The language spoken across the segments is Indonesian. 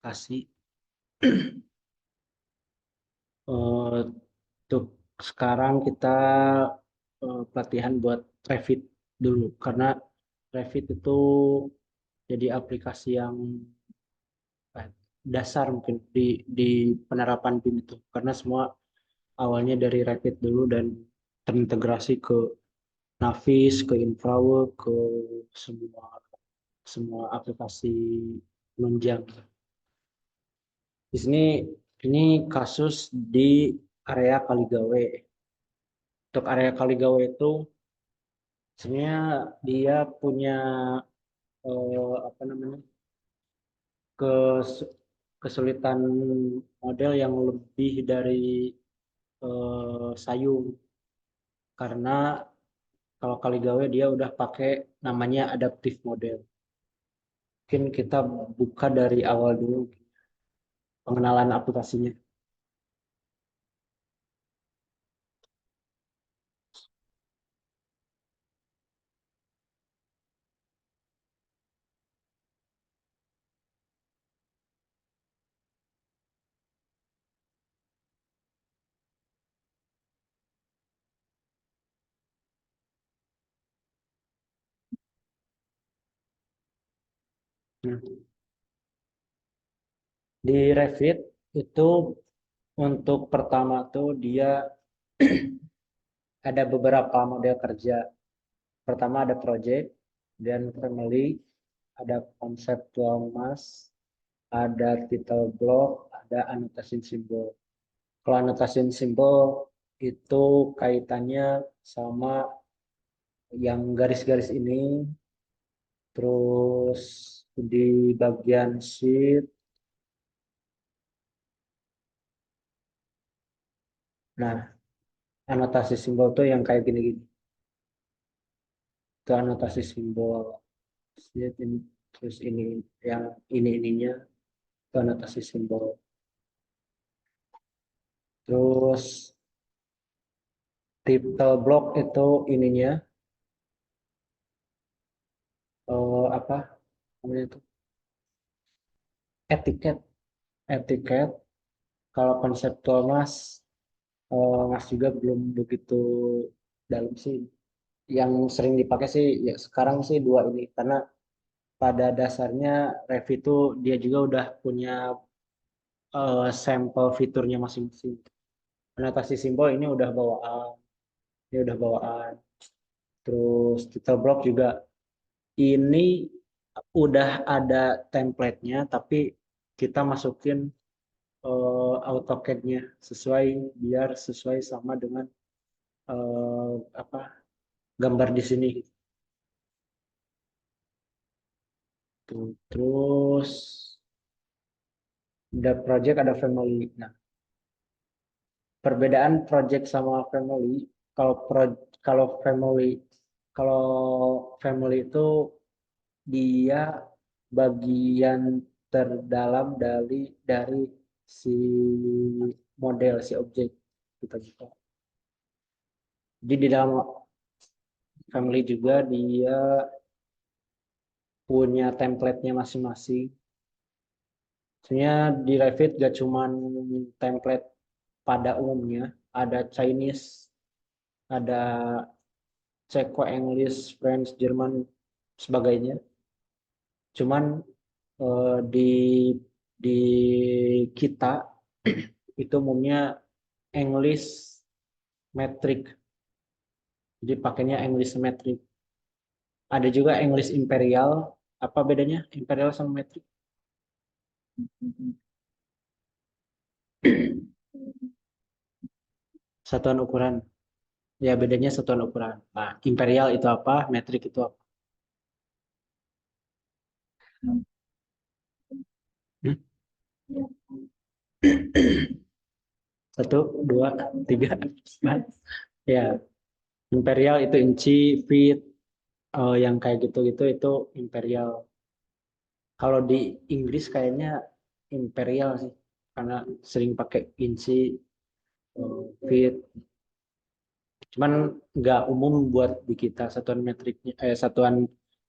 kasih untuk sekarang kita pelatihan buat Revit dulu karena Revit itu jadi aplikasi yang eh, dasar mungkin di penerapan BIM itu karena semua awalnya dari Revit dulu dan terintegrasi ke Navis, ke Infrawork, ke semua semua aplikasi penunjang. Di sini ini kasus di area Kaligawe. Untuk area Kaligawe itu sebenarnya dia punya apa namanya kes- kesulitan model yang lebih dari Sayung karena kalau Kaligawe dia udah pakai namanya adaptive model. Mungkin kita buka dari awal dulu pengenalan aplikasinya. Nah, di Revit itu untuk pertama tuh dia ada beberapa model kerja. Pertama ada project, dan family, ada conceptual mass, ada title block, ada annotation simbol. Kalau annotation simbol itu kaitannya sama yang garis-garis ini, terus di bagian sheet. Nah, anotasi simbol tuh yang kayak gini-gini. Itu anotasi simbol sheet ini, terus ini yang ini-ininya itu anotasi simbol. Terus title block itu ininya apa namanya itu etiket etiket. Kalau konseptual mas juga belum begitu dalam sih. Yang sering dipakai sih ya sekarang sih dua ini karena pada dasarnya Revit itu dia juga udah punya sampel fiturnya masing-masing. Anotasi simbol ini udah bawaan. Terus title block juga ini udah ada template-nya tapi kita masukin AutoCAD-nya sesuai biar sesuai sama dengan apa gambar di sini. Tuh. Terus ada project ada family. Nah, perbedaan project sama family, kalau kalau kalau family itu dia bagian terdalam dari si model si objek kita gitu. Jadi di dalam family juga dia punya template-nya masing-masing. Sebenarnya di Revit gak cuman template pada umumnya, ada Chinese, ada Ceko, English, French, Jerman, sebagainya. Cuman di kita itu umumnya English metric, jadi pakainya English metric. Ada juga English imperial. Apa bedanya imperial sama metric? Satuan ukuran. Ya bedanya satuan ukuran. Nah, imperial itu apa? Metrik itu apa? Hmm? Satu, dua, tiga, empat. Ya, imperial itu inci, feet, yang kayak gitu-gitu itu imperial. Kalau di Inggris kayaknya imperial sih, karena sering pakai inci, feet. Cuman nggak umum buat di kita satuan metriknya, satuan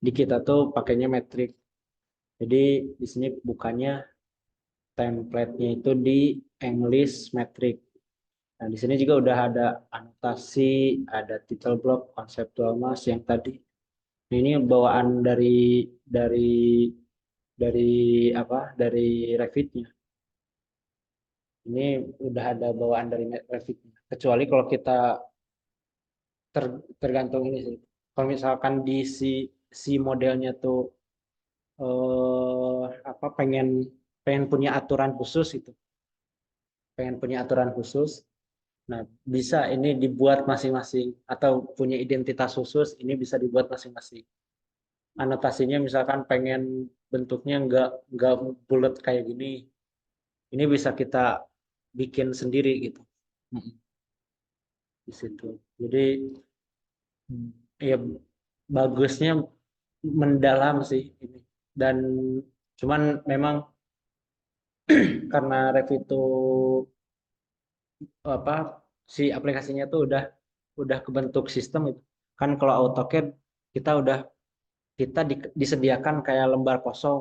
di kita tuh pakainya metrik. Jadi di sini bukannya template-nya itu di English metric. Nah, di sini juga udah ada anotasi, ada title block, conceptual mas yang tadi. Nah, ini bawaan dari apa? Dari Revit-nya. Ini udah ada bawaan dari Revit-nya. Kecuali kalau kita tergantung ini sih. Kalau misalkan di si modelnya tuh apa pengen punya aturan khusus itu, pengen punya aturan khusus. Nah, bisa ini dibuat masing-masing atau punya identitas khusus, ini bisa dibuat masing-masing. Anotasinya misalkan pengen bentuknya nggak bulat kayak gini, ini bisa kita bikin sendiri gitu. Mm, di situ. Jadi ya bagusnya mendalam sih ini. Dan cuman memang karena Revit itu apa si aplikasinya tuh udah kebentuk sistem itu. Kan kalau AutoCAD kita udah disediakan kayak lembar kosong.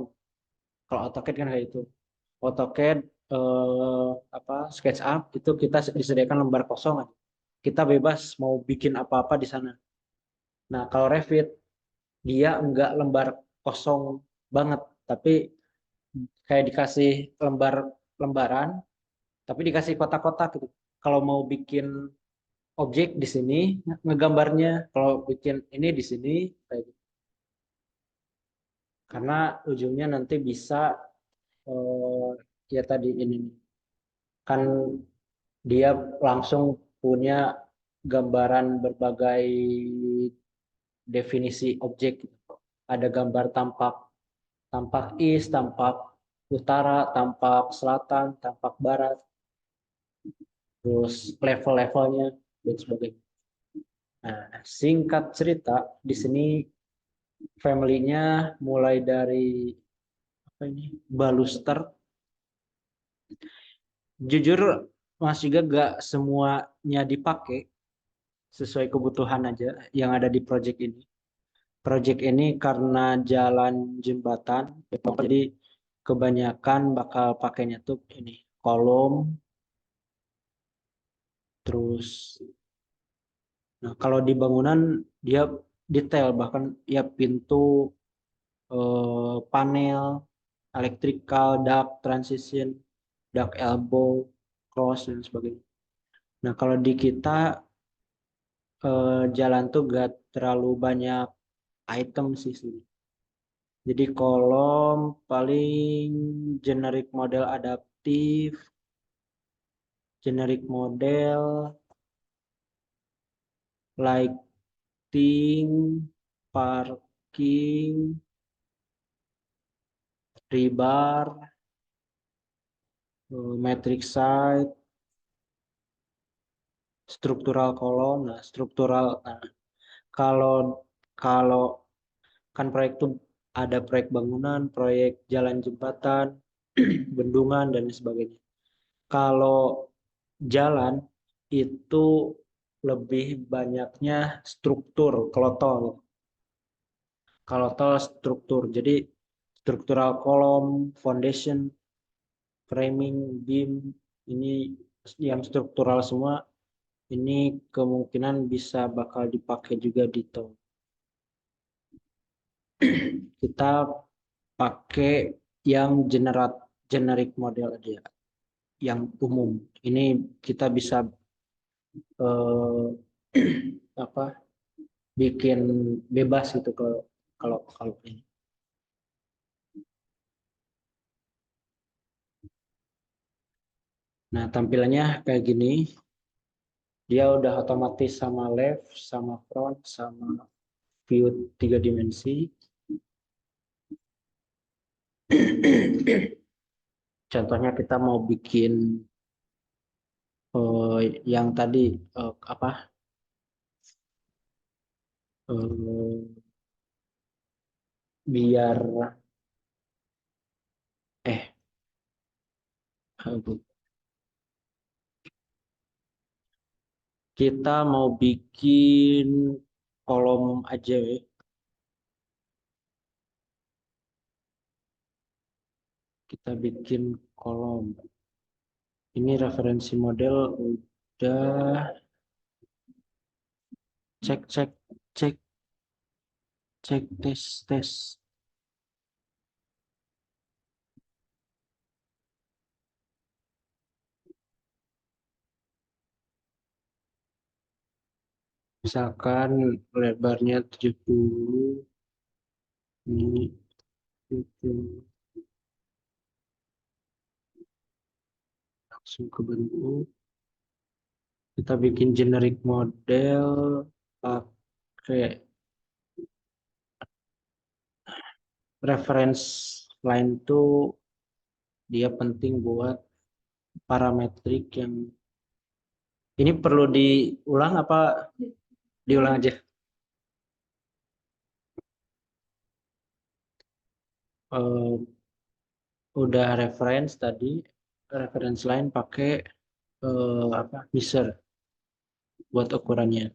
Kalau AutoCAD kan kayak itu. AutoCAD apa SketchUp itu kita disediakan lembar kosong aja. Kita bebas mau bikin apa-apa di sana. Nah, kalau Revit dia enggak lembar kosong banget, tapi kayak dikasih lembaran, tapi dikasih kotak-kotak gitu. Kalau mau bikin objek di sini ngegambarnya, kalau bikin ini di sini kayak gitu. Karena ujungnya nanti bisa eh, ya tadi ini kan dia langsung punya gambaran berbagai definisi objek gitu. Ada gambar tampak tampak east, tampak utara, tampak selatan, tampak barat, terus level-levelnya dan sebagainya. Nah, singkat cerita di sini family-nya mulai dari apa ini baluster. Jujur Mas juga gak semuanya dipakai sesuai kebutuhan aja yang ada di project ini. Project ini karena jalan jembatan, jadi kebanyakan bakal pakainya tuh ini kolom, terus nah kalau di bangunan dia detail bahkan ya pintu, panel, electrical, duct, transition, duct elbow, cross dan sebagainya. Nah kalau di kita jalan tuh gak terlalu banyak item sih sebenarnya. Jadi kolom paling generik model adaptif, generik model, lighting, parking, rebar, matrix site, struktural kolom. Nah, struktural kalau kalau kan proyek itu ada proyek bangunan, proyek jalan jembatan, bendungan dan sebagainya. Kalau jalan itu lebih banyaknya struktur kalau tol. Kalau tol struktur, jadi struktural kolom, foundation, framing, beam, ini yang struktural semua, ini kemungkinan bisa bakal dipakai juga di tol. Kita pakai yang generik model aja, yang umum. Ini kita bisa eh, apa bikin bebas gitu kalau kalau ini. Nah, tampilannya kayak gini. Dia udah otomatis sama left, sama front, sama view 3 dimensi. Contohnya kita mau bikin yang tadi apa eh, biar eh bu- kita mau bikin kolom aja, ya. Kita bikin kolom. Ini referensi model udah cek cek cek cek tes tes. Misalkan lebarnya 70, ini itu langsung ke bentuk. Kita bikin generic model pakai reference line tuh dia penting buat parametrik yang ini perlu diulang apa diulang aja? Eh, udah reference tadi, reference line pakai apa measure buat ukurannya.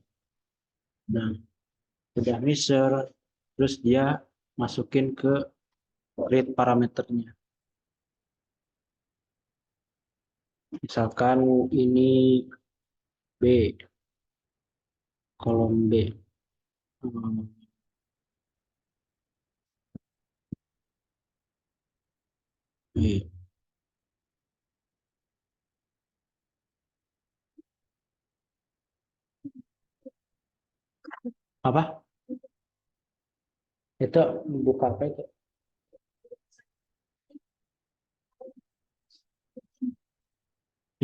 Nah, udah measure, terus dia masukin ke read parameternya. Misalkan ini B, kolom B. Hmm, B. Apa? Itu buka apa itu?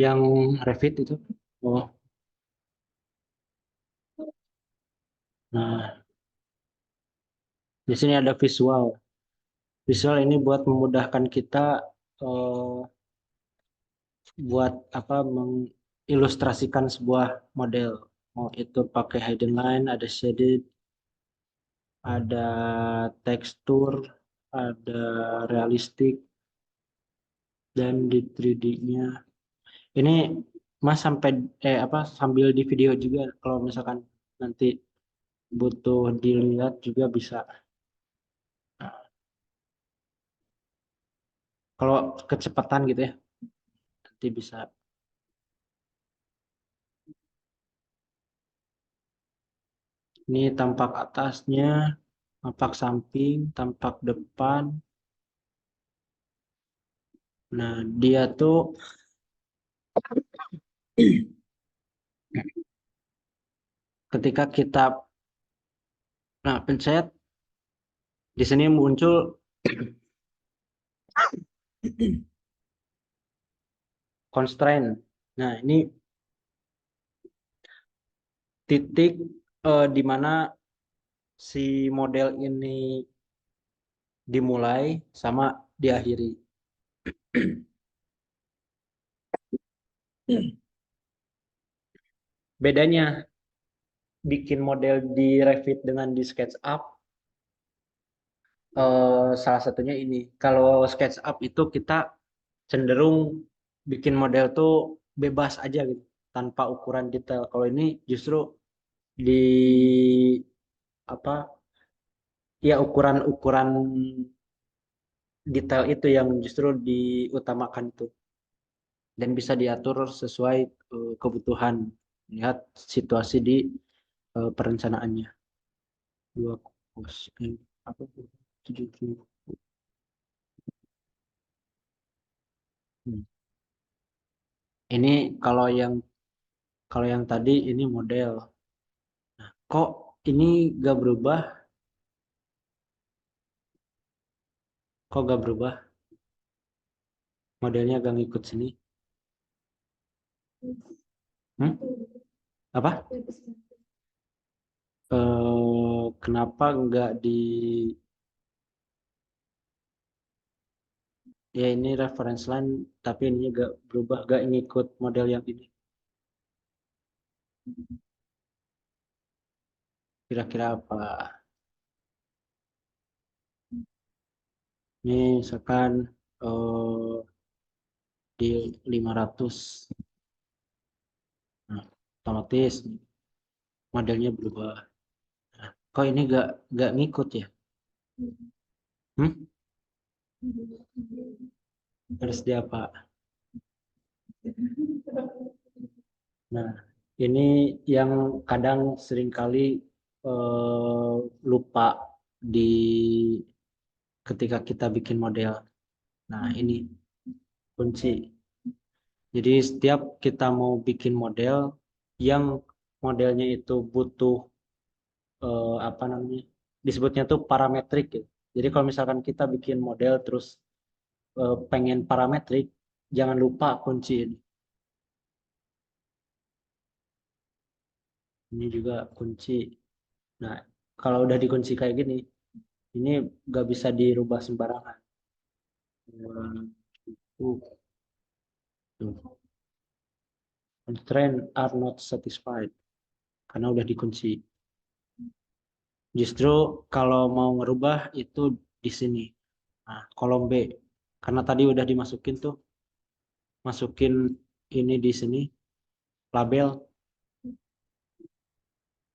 Yang Revit itu? Oh, nah di sini ada visual. Visual ini buat memudahkan kita eh, buat apa mengilustrasikan sebuah model. Mau itu pakai hidden line, ada shaded, ada tekstur, ada realistik, dan di 3D-nya. Ini Mas sampai apa sambil di video juga kalau misalkan nanti butuh dilihat juga bisa. Kalau kecepatan gitu ya, nanti bisa. Ini tampak atasnya, tampak samping, tampak depan. Nah, dia tuh ketika kita pencet di sini muncul constraint. Nah, ini titik di mana si model ini dimulai sama diakhiri. Bedanya bikin model di Revit dengan di SketchUp, salah satunya ini. Kalau SketchUp itu kita cenderung bikin model tuh bebas aja gitu, tanpa ukuran detail. Kalau ini justru di apa ya ukuran-ukuran detail itu yang justru diutamakan tuh dan bisa diatur sesuai kebutuhan lihat situasi di perencanaannya. Dua kos apa tuh? 70. Hmm. Ini kalau yang tadi ini model. Kok ini gak berubah? Kok gak berubah? Modelnya gak ngikut sini? Hmm? Apa? Kenapa nggak di ya ini reference line tapi ini nggak berubah nggak ngikut model yang ini kira-kira apa ini misalkan eh, di 500 nah, otomatis modelnya berubah nah, kok ini nggak ngikut ya hmm? Harus di apa? Nah, ini yang kadang seringkali lupa di ketika kita bikin model. Nah, ini kunci. Jadi setiap kita mau bikin model yang modelnya itu butuh apa namanya? Disebutnya tuh parametrik gitu. Jadi kalau misalkan kita bikin model terus pengen parametrik, jangan lupa kunci ini. Ini juga kunci. Nah, kalau udah dikunci kayak gini, ini nggak bisa dirubah sembarangan. Uh, tuh. Constraint are not satisfied karena udah dikunci. Justru kalau mau ngerubah itu di sini. Nah, kolom B. Karena tadi udah dimasukin tuh, masukin ini di sini, label.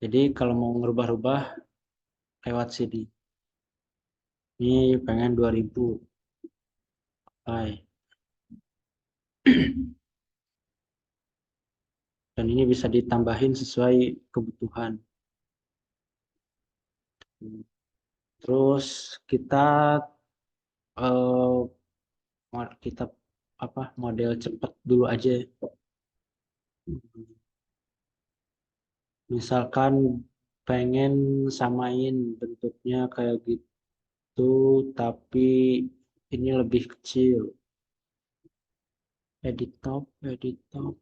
Jadi kalau mau ngerubah-rubah lewat sini. Ini pengen 2000. Hai. Dan ini bisa ditambahin sesuai kebutuhan. Terus kita eh, kita apa model cepat dulu aja. Misalkan pengen samain bentuknya kayak gitu, tapi ini lebih kecil. Edit top. Eh, edit top.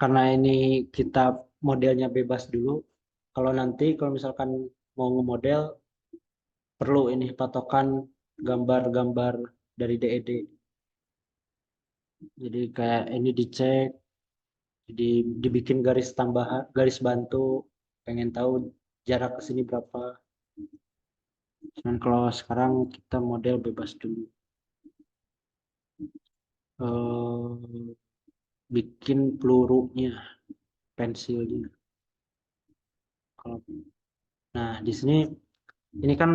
Karena ini kita modelnya bebas dulu. Kalau nanti kalau misalkan mau ngemodel perlu ini patokan gambar-gambar dari DED. Jadi kayak ini dicek, jadi dibikin garis tambahan, garis bantu, pengen tahu jarak ke sini berapa. Dan kalau sekarang kita model bebas dulu. eh Bikin pelurunya, pensilnya. Kalau Nah, di sini ini kan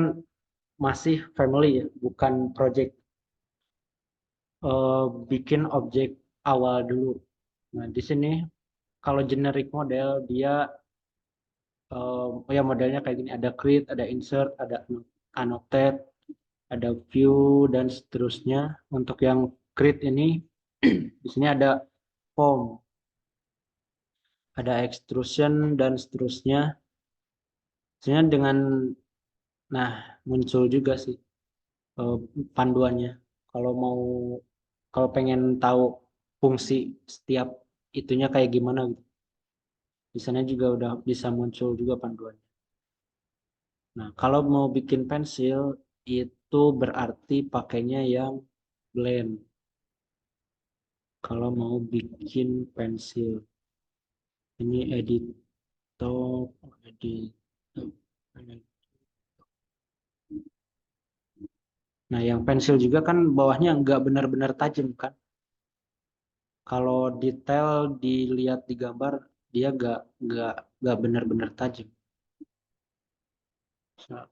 masih family ya, bukan project. Bikin objek awal dulu. Nah, di sini kalau generic model dia ya modelnya kayak gini, ada create, ada insert, ada annotate, ada view dan seterusnya. Untuk yang create ini di sini ada form, ada extrusion dan seterusnya. Sebenarnya dengan nah muncul juga sih eh, panduannya. Kalau mau kalau pengen tahu fungsi setiap itunya kayak gimana gitu. Di sana juga udah bisa muncul juga panduannya. Nah, kalau mau bikin pensil itu berarti pakainya yang blend. Kalau mau bikin pensil, ini editor, edit. Nah, yang pensil juga kan bawahnya nggak benar-benar tajam kan? Kalau detail dilihat di gambar, dia nggak nggak benar-benar tajam. So,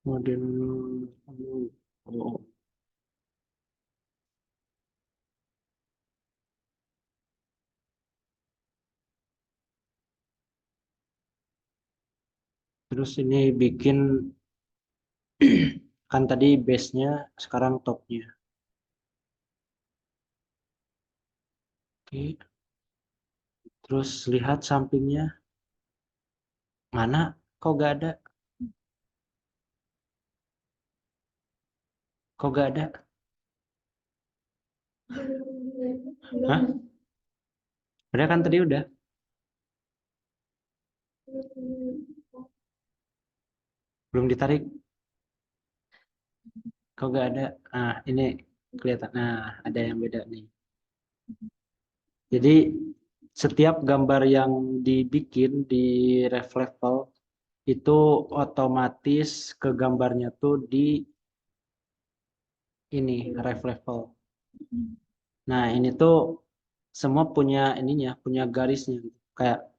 model oh, terus ini bikin kan tadi base-nya, sekarang top-nya. Oke, terus lihat sampingnya mana? Kok gak ada? Kok gak ada? Hah? Udah kan tadi udah. Belum ditarik. Kok gak ada? Nah, ini kelihatan. Nah, ada yang beda nih. Jadi setiap gambar yang dibikin di Reflevel itu otomatis ke gambarnya tuh di ini Reflevel. Nah, ini tuh semua punya ininya, punya garisnya. Kayak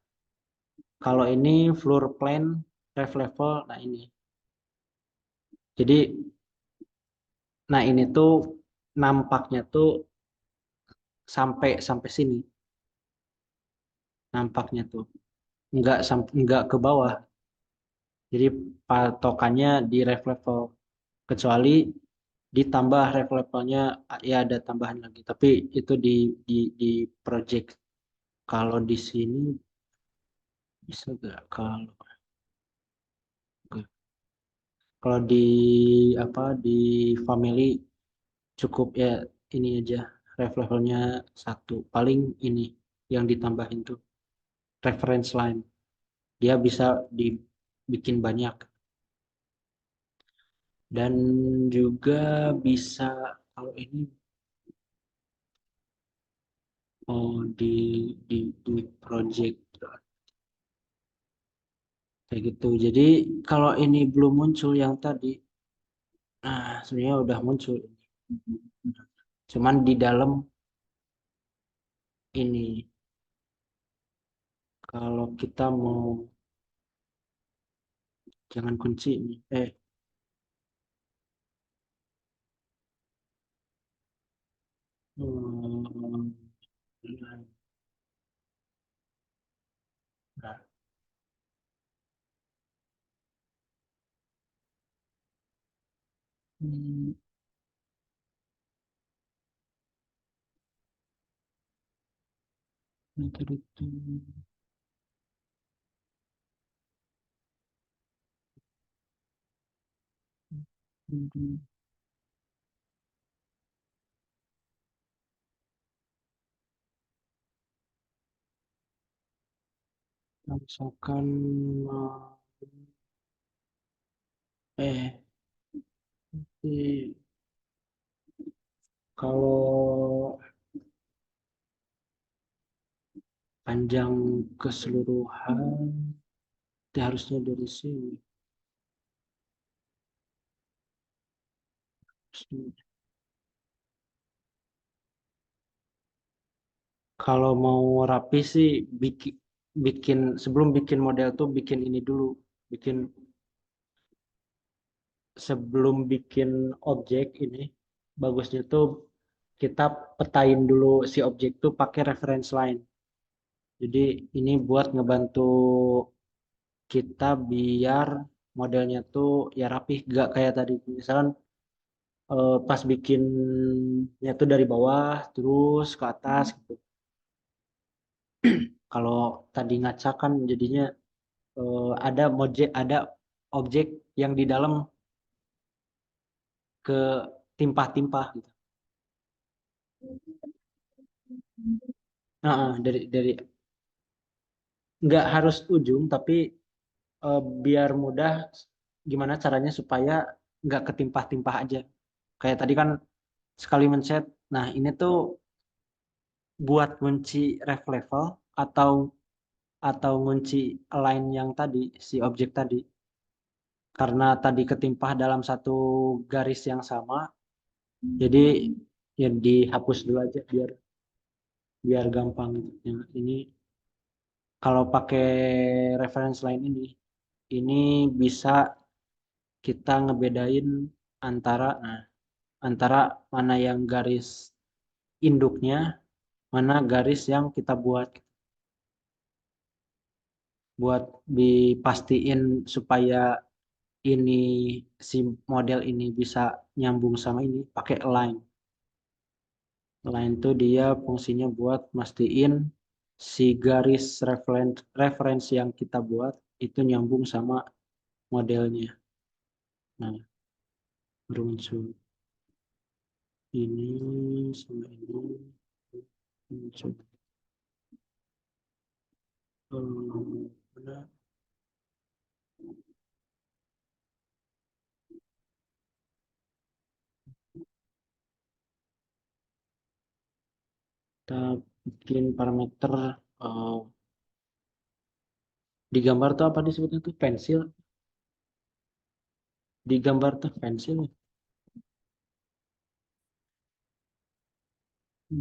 kalau ini floor plan Reflevel, nah ini. Jadi, nah ini tuh nampaknya tuh sampai sampai sini, nampaknya tuh nggak ke bawah. Jadi patokannya di ref level, kecuali ditambah ref levelnya ya ada tambahan lagi. Tapi itu di project. Kalau di sini bisa nggak? Kalau di apa di family cukup ya ini aja ref levelnya satu. Paling ini yang ditambahin tuh reference line. Dia bisa dibikin banyak dan juga bisa kalau ini oh di project kayak gitu. Jadi kalau ini belum muncul yang tadi, nah sebenarnya udah muncul. Cuman di dalam ini kalau kita mau jangan kunci ini. Hmm, nah, hmm, itu misalkan eh kalau panjang keseluruhan itu harusnya dari sini. Kalau mau rapi sih bikin bikin sebelum bikin model tuh bikin ini dulu. Bikin sebelum bikin objek ini bagusnya tuh kita petain dulu si objek tuh pakai reference line. Jadi ini buat ngebantu kita biar modelnya tuh ya rapih, gak kayak tadi. Misalkan pas bikinnya tuh dari bawah terus ke atas gitu. Kalau tadi ngaca kan jadinya ada ada objek yang di dalam ke timpah-timpah gitu. Nah, dari nggak harus ujung tapi biar mudah gimana caranya supaya nggak ketimpah-timpah aja. Kayak tadi kan sekali mencet. Nah, ini tuh buat ngunci ref level atau ngunci align yang tadi si objek tadi. Karena tadi ketimpah dalam satu garis yang sama, jadi ya dihapus dulu aja biar biar gampang gitu. Yang ini kalau pakai reference line ini bisa kita ngebedain antara antara mana yang garis induknya, mana garis yang kita buat dipastiin supaya ini si model ini bisa nyambung sama ini pakai align. Align itu dia fungsinya buat mastiin si garis referensi yang kita buat itu nyambung sama modelnya. Nah, berunsur ini sama ini muncul. Mana? Kita bikin parameter eh, di gambar tuh apa disebutnya tuh pensil. Di gambar tuh pensil.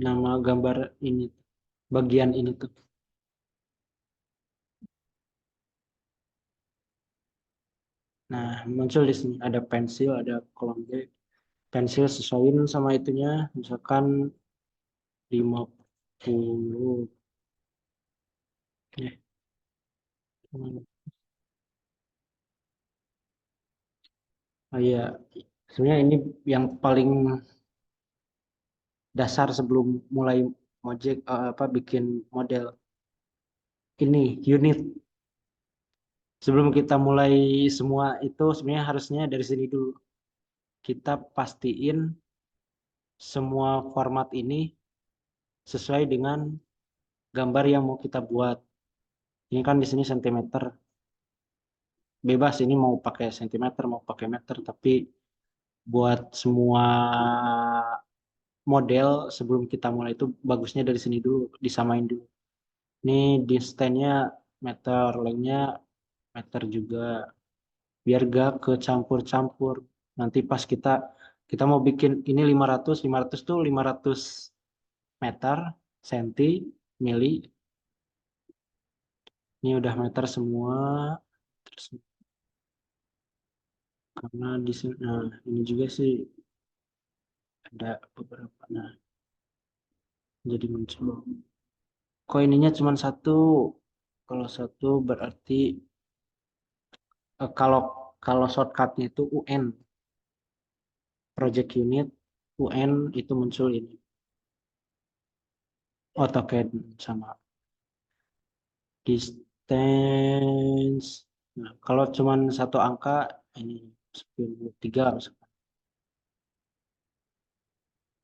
Nama gambar ini, bagian ini tuh. Nah, muncul di sini ada pensil, ada kolom B. Pensil sesuaiin sama itunya, misalkan 50. Ya, oh iya, sebenarnya ini yang paling dasar sebelum mulai Mojek apa bikin model ini unit. Sebelum kita mulai semua itu sebenarnya harusnya dari sini dulu. Kita pastiin semua format ini sesuai dengan gambar yang mau kita buat. Ini kan di sini sentimeter. Bebas ini mau pakai sentimeter, mau pakai meter, tapi buat semua model sebelum kita mulai itu bagusnya dari sini dulu, disamain dulu. Ini distance-nya meter, length-nya meter juga. Biar gak kecampur-campur. Nanti pas kita mau bikin ini 500, 500 tuh 500 meter, senti, mili. Ini udah meter semua. Terus karena di sini, nah ini juga sih ada beberapa. Nah, jadi muncul. Kok ininya cuma satu? Kalau satu berarti kalau kalau shortcutnya itu UN, project unit, UN itu muncul ini. AutoCAD sama distance. Nah, kalau cuma satu angka ini 10 3 misalkan.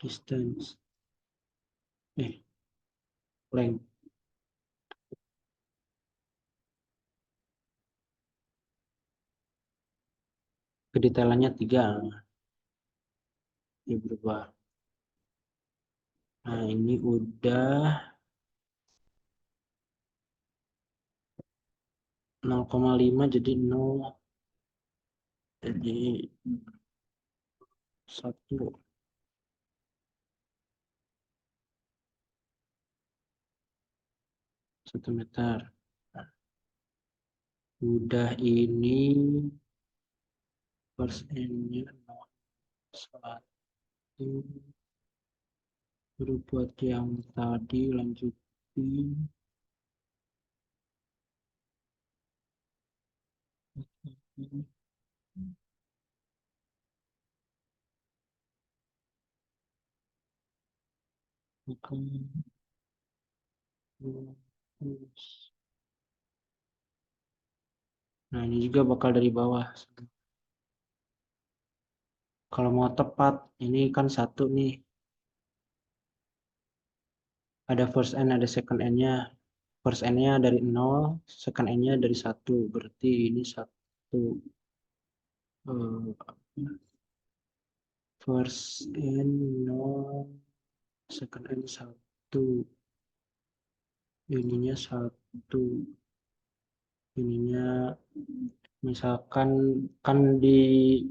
Distance. Eh, length. Kedetailannya 3. Ini berubah. Nah, ini udah 0,5 jadi 0. Jadi 1 meter. Nah, udah ini first end-nya 1. Berbuat yang tadi lanjutin. Oke. Nah, ini juga bakal dari bawah. Kalau mau tepat, ini kan satu nih. Ada first end, ada second end-nya. First end-nya dari 0, second end-nya dari 1. Berarti ini 1. First end 0, second end 1. Ininya 1. Ininya misalkan kan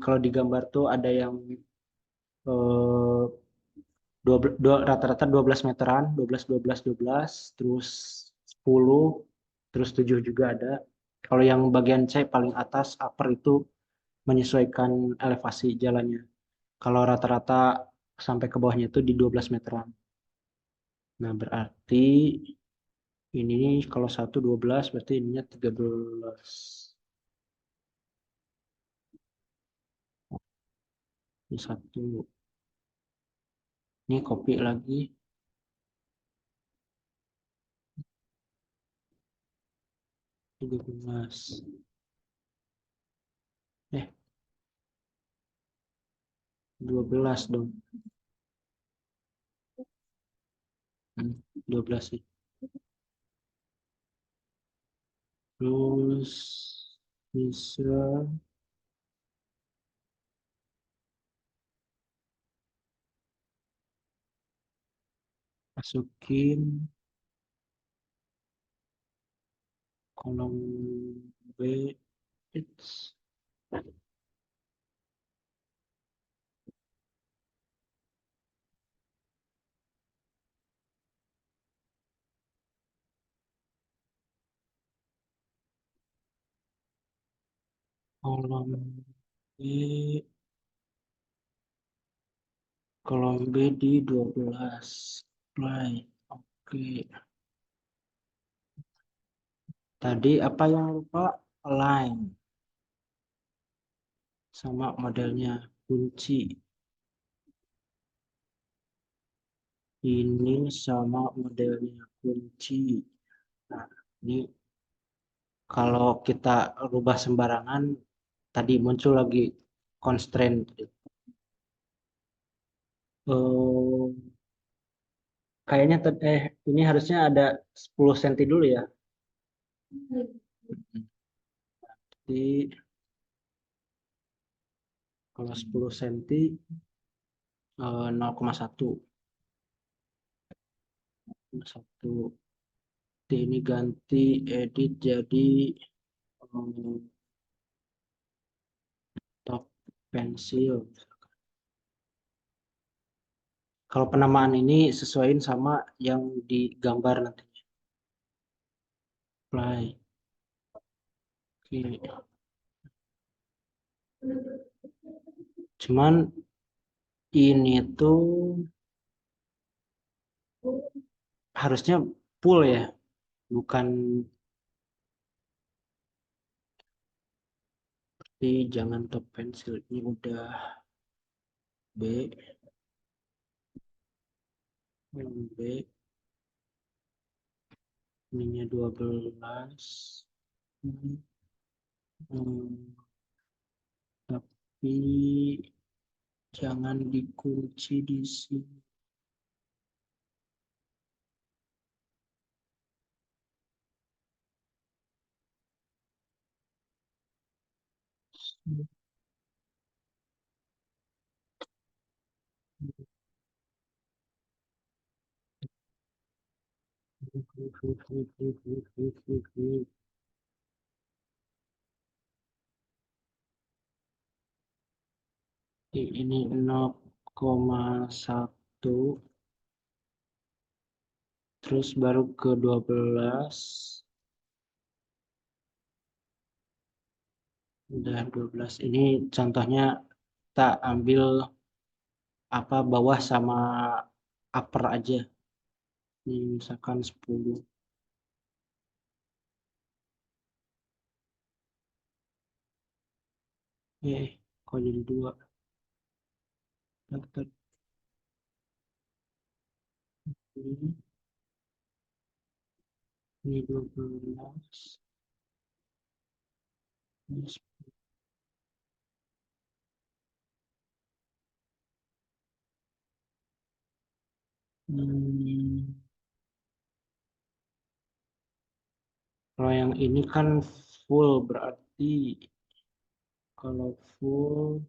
kalau di gambar tuh ada yang eh, rata-rata 12 meteran, 12 12 12, terus 10, terus 7 juga ada. Kalau yang bagian C paling atas upper itu menyesuaikan elevasi jalannya. Kalau rata-rata sampai ke bawahnya itu di 12 meteran. Nah, berarti ini kalau 1 12 berarti ininya 13. Ini 1. Ini copy lagi 13. Eh, 12 dong. 12 sih. Terus bisa masukin kolom B, it's kolom B, kolom B di 12. Play. Oke. Tadi apa yang lupa? Align sama modelnya kunci. Ini sama modelnya kunci. Nah, ini kalau kita rubah sembarangan, tadi muncul lagi constraint. Eh, kayaknya ini harusnya ada 10 cm dulu ya. Jadi kalau 10 cm 0,1. 1. Ini ganti edit jadi eh, top pensil. Kalau penamaan ini sesuaiin sama yang digambar nanti. Apply. Oke. Cuman ini tuh harusnya full ya, bukan jangan top pensil. Ini udah B, B, ininya 12. Hmm, tapi jangan dikunci di sini. Ini 0,1, terus baru ke 12. Udah 12. Ini contohnya kita ambil apa bawah sama upper aja. Ini misalkan 10. Kok jadi 2? Daftar ini 12. Ini Hmm, kalau yang ini kan full berarti kalau full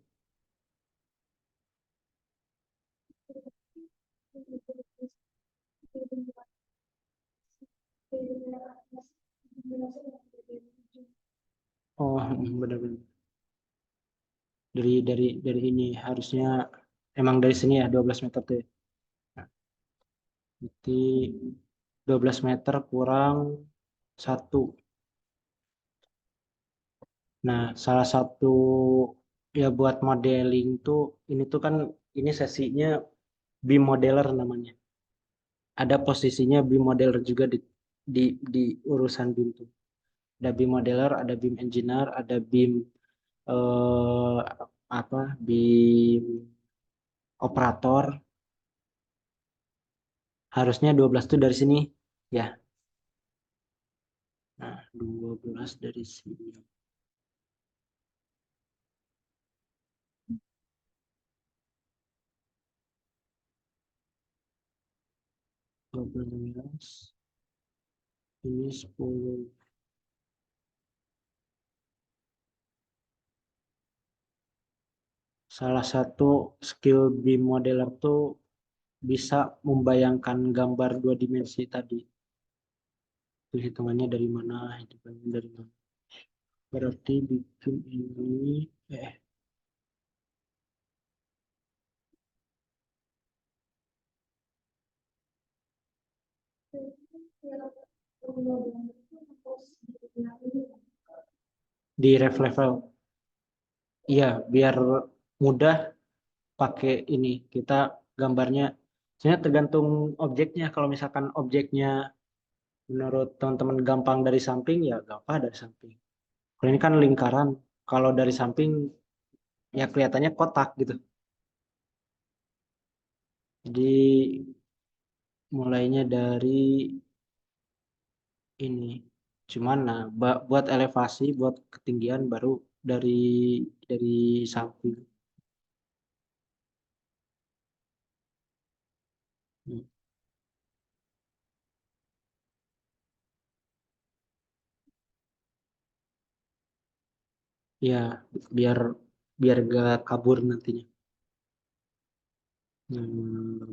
benar-benar dari ini harusnya emang dari sini ya 12 meter tuh ya. Nah, berarti 12 meter kurang 1. Nah, salah satu ya buat modeling tuh ini tuh kan ini sesinya BIM modeler namanya. Ada posisinya BIM modeler juga di urusan BIM tuh. Ada BIM modeler, ada BIM engineer, ada BIM eh, apa BIM operator. Harusnya 12 tuh dari sini ya. Nah, 12 dari sini. 12 ini 10. Salah satu skill BIM modeler tuh bisa membayangkan gambar dua dimensi tadi. Itu hitungannya dari mana, hitungannya dari mana. Berarti bikin ini, eh, di ref level. Iya, biar mudah pakai ini. Kita gambarnya, sebenarnya tergantung objeknya. Kalau misalkan objeknya menurut teman-teman gampang dari samping, ya gampang dari samping. Kalau ini kan lingkaran. Kalau dari samping, ya kelihatannya kotak gitu. Jadi mulainya dari ini. Cuman nah buat elevasi, buat ketinggian baru dari dari samping. Hmm. Ya, biar biar gak kabur nantinya.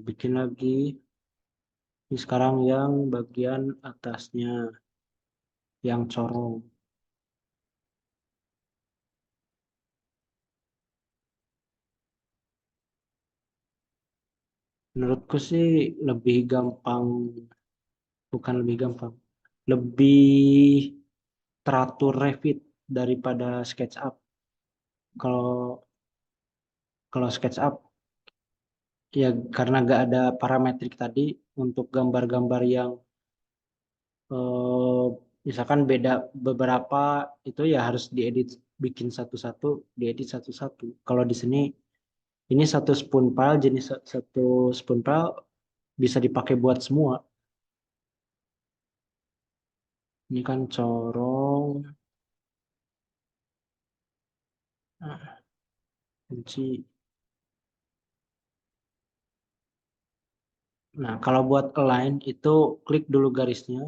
Bikin lagi. Ini sekarang yang bagian atasnya, yang corong. Menurutku sih lebih gampang, bukan lebih gampang, lebih teratur Revit daripada SketchUp. Kalau kalau SketchUp ya karena gak ada parametrik tadi untuk gambar-gambar yang eh, misalkan beda beberapa itu ya harus diedit bikin satu-satu, diedit satu-satu. Kalau di sini ini satu spoon file jenis satu spoon file bisa dipakai buat semua. Ini kan corong, ah, kunci. Nah, kalau buat align itu klik dulu garisnya.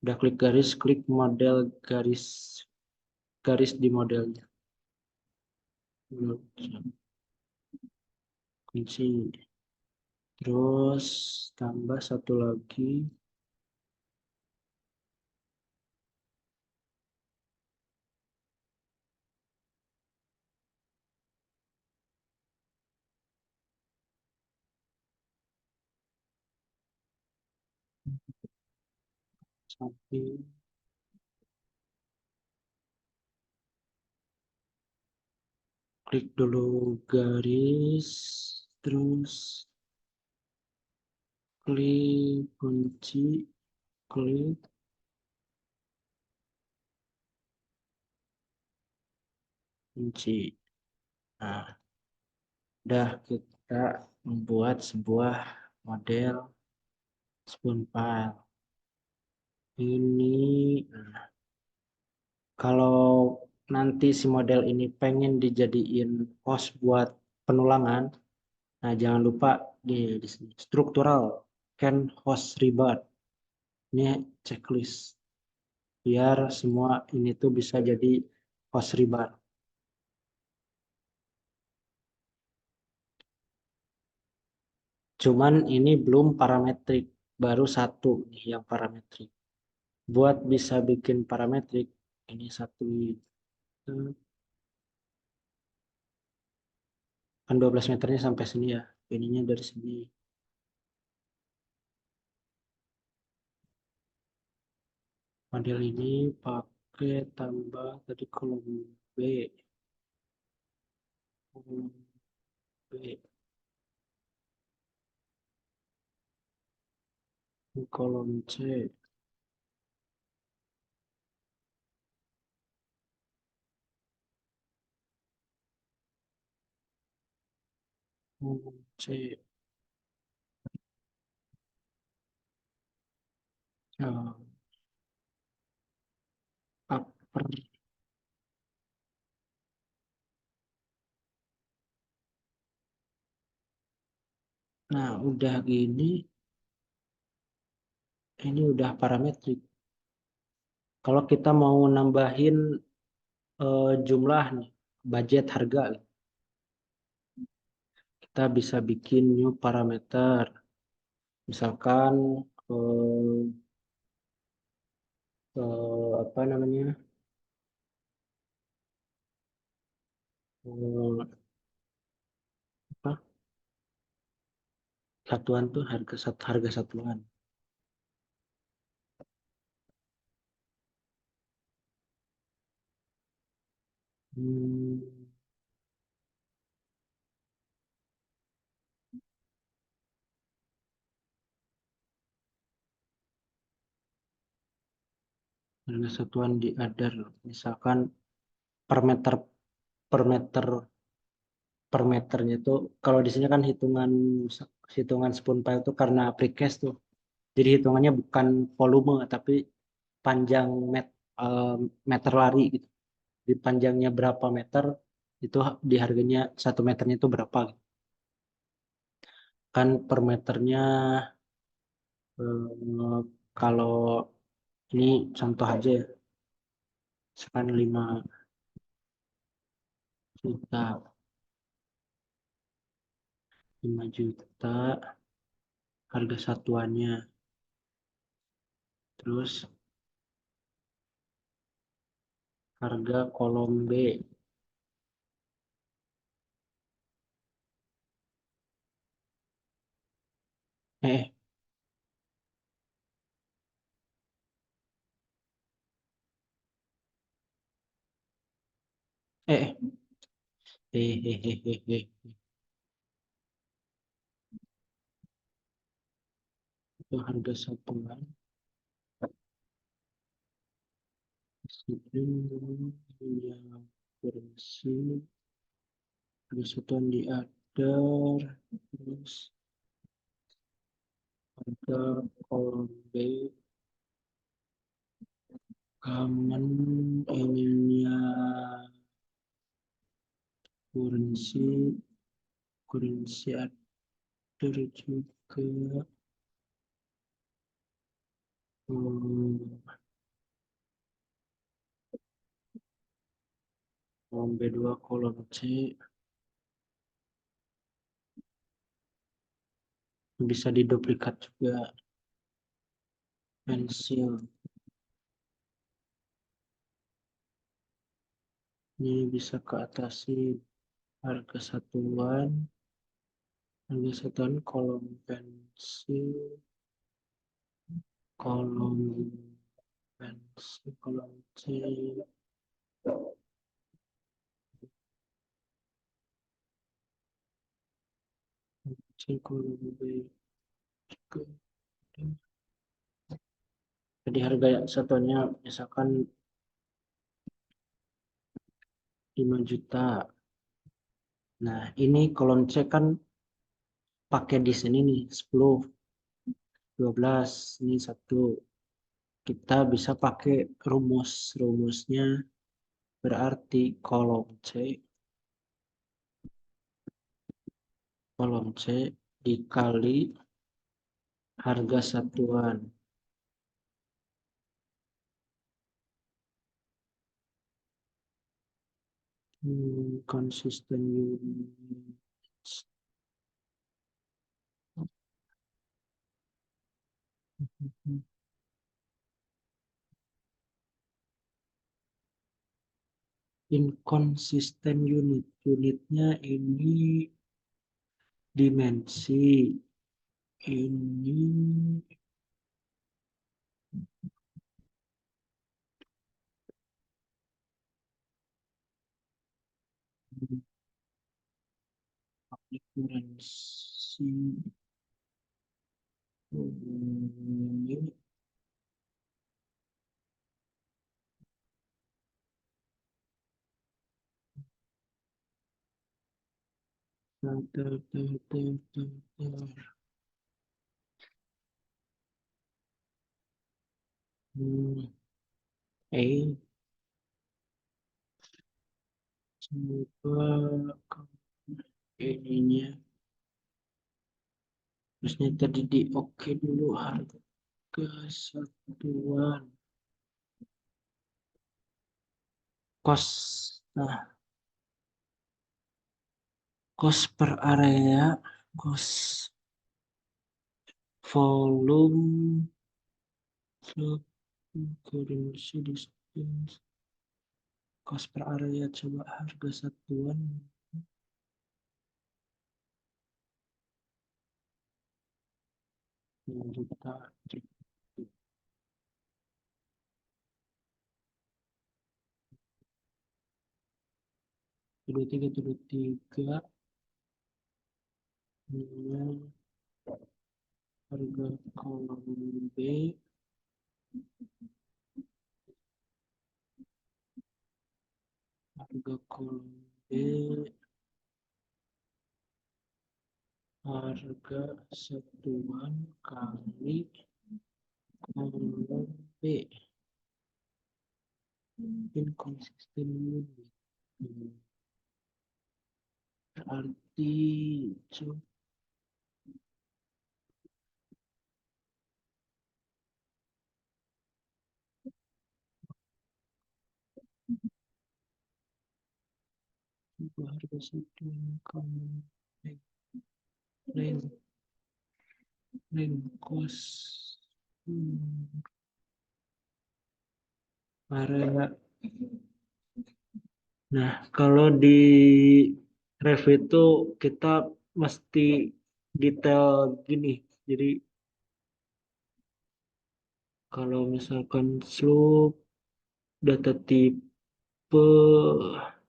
Udah klik garis, klik model garis garis di modelnya. Kunci. Terus tambah satu lagi samping. Klik dulu garis, terus klik kunci, klik kunci. Nah, udah kita membuat sebuah model spoon file. Ini, nah, kalau nanti si model ini pengen dijadiin host buat penulangan, nah jangan lupa di sini struktural can host rebar. Ini checklist biar semua ini tuh bisa jadi host rebar. Cuman ini belum parametrik, baru satu nih yang parametrik. Buat bisa bikin parametrik, ini satu kan 12 meternya sampai sini ya. Ininya dari sini. Model ini pakai tambah tadi kolom B, kolom B, kolom C, kolom C, eh, upper. Nah, udah gini, ini udah parametrik. Kalau kita mau nambahin jumlah nih, budget harga, kita bisa bikin new parameter. Misalkan eh, apa namanya? eh, apa? Satuan tuh harga satuan. Hmm, harga satuan di other. Misalkan per meter per meter per meternya itu kalau di sini kan hitungan spoon pile itu karena precast tuh. Jadi hitungannya bukan volume tapi panjang eh, meter lari gitu. Di panjangnya berapa meter itu di harganya 1 meternya itu berapa gitu. Kan per meternya eh, kalau ini contoh aja ya, misalkan 5 juta, 5 juta harga satuannya. Terus harga kolom B. Eh, eh, eh. Itu harga satuan. Disiplin yang kursi. Harga satuan di other. Terus harga kolom B. Common ininya kursi. Kursi other juga. Hmm, kolom B2, kolom C. Bisa diduplikat juga. Pensil. Ini bisa ke atasi harga satuan. Harga satuan kolom pensil. Kolom pensil. Kolom C. C kolom B. Jadi harga satuannya misalkan 5 juta. Nah, ini kolom C kan pakai di sini nih 10, 12, ini satu. Kita bisa pakai rumus. Rumusnya berarti kolom C dikali harga satuan. Konsisten units. Inkonsisten unit. Unitnya ini dimensi. Ini akurasi. Ini Hmm, eh coba ininya terusnya tadi di oke dulu harga satuan kos. Nah, Cost per area, cost volume, so currency distance, cost per area, coba harga satuan. Juta, dua tiga, ini harga kolom B, harga kolom B, harga satuan kali kolom B, inconsistent unit. Berarti coba harga satuan kolom B, rank cost. Area. Nah, kalau di ref itu kita mesti detail gini. Jadi kalau misalkan slope, data tipe,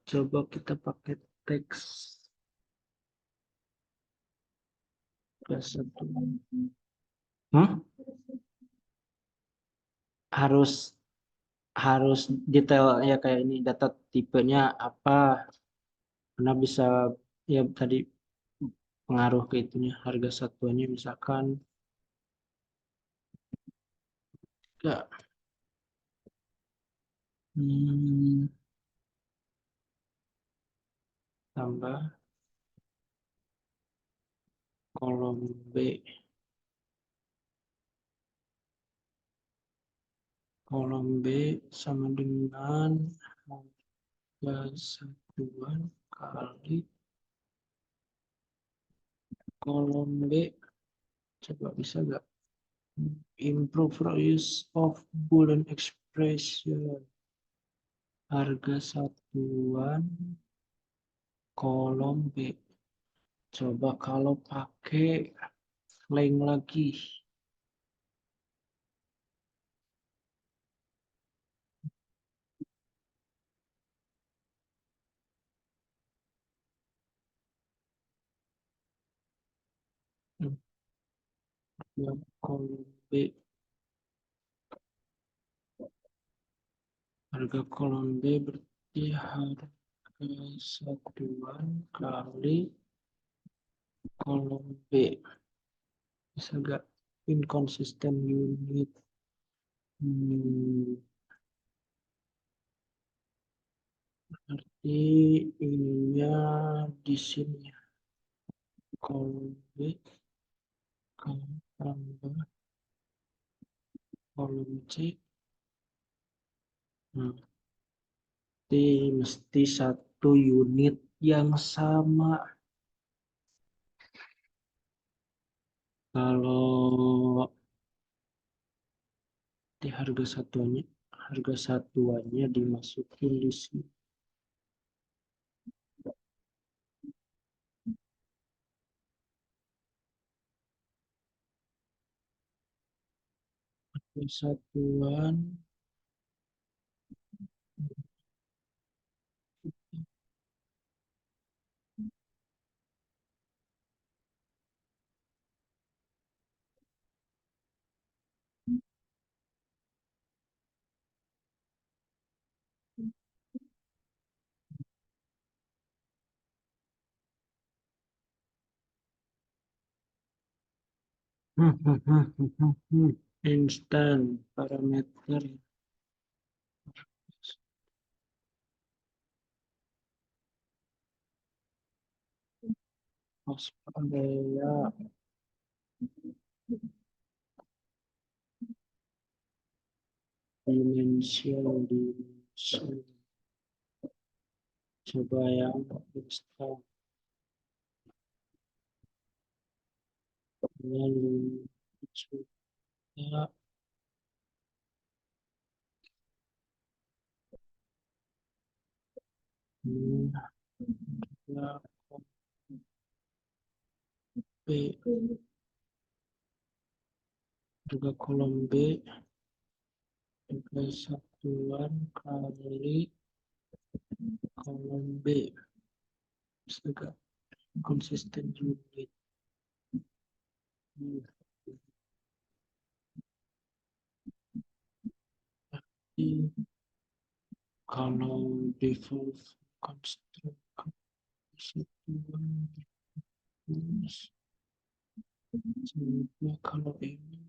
coba kita pakai teks kelas satu. Hah? Harus harus detail ya kayak ini data tipenya apa karena bisa ya tadi pengaruh ke itunya harga satuannya misalkan enggak. Hmm, tambah kolom B. Kolom B sama dengan harga satuan kali kolom B. Coba bisa nggak? Improve use of Boolean expression. Harga satuan kolom B. Coba kalau pakai leng lagi. Yang kolom B. Harga kolom B berarti harga satuan kali kolom B. Bisa nggak? Inconsistent unit. Berarti ininya di sini kolom B tambah kolom C. Nah, mesti satu unit yang sama. Kalau di harga satuannya dimasukin di sini. Satuan instan parameter cost area dimension coba yang instan Lalu juga hmm, juga B, juga kolom B juga satuan kali kolom B. Juga konsisten unit. Hmm. Jadi, kalau default construct satuan terus selanjutnya kalau ini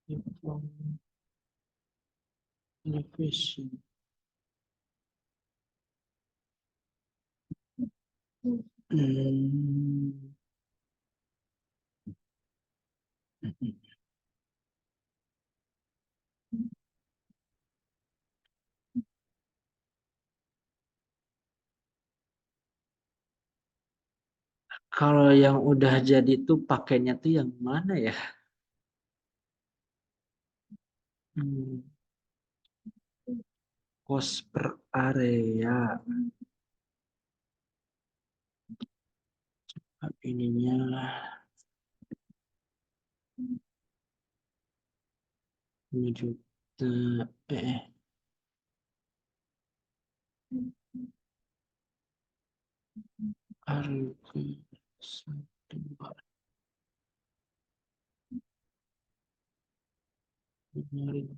default elevation. Hmm. Kalau yang udah jadi tuh pakainya tuh yang mana ya? Hmm. Cost per area. Ininya 5 juta. Harga satu kemarin.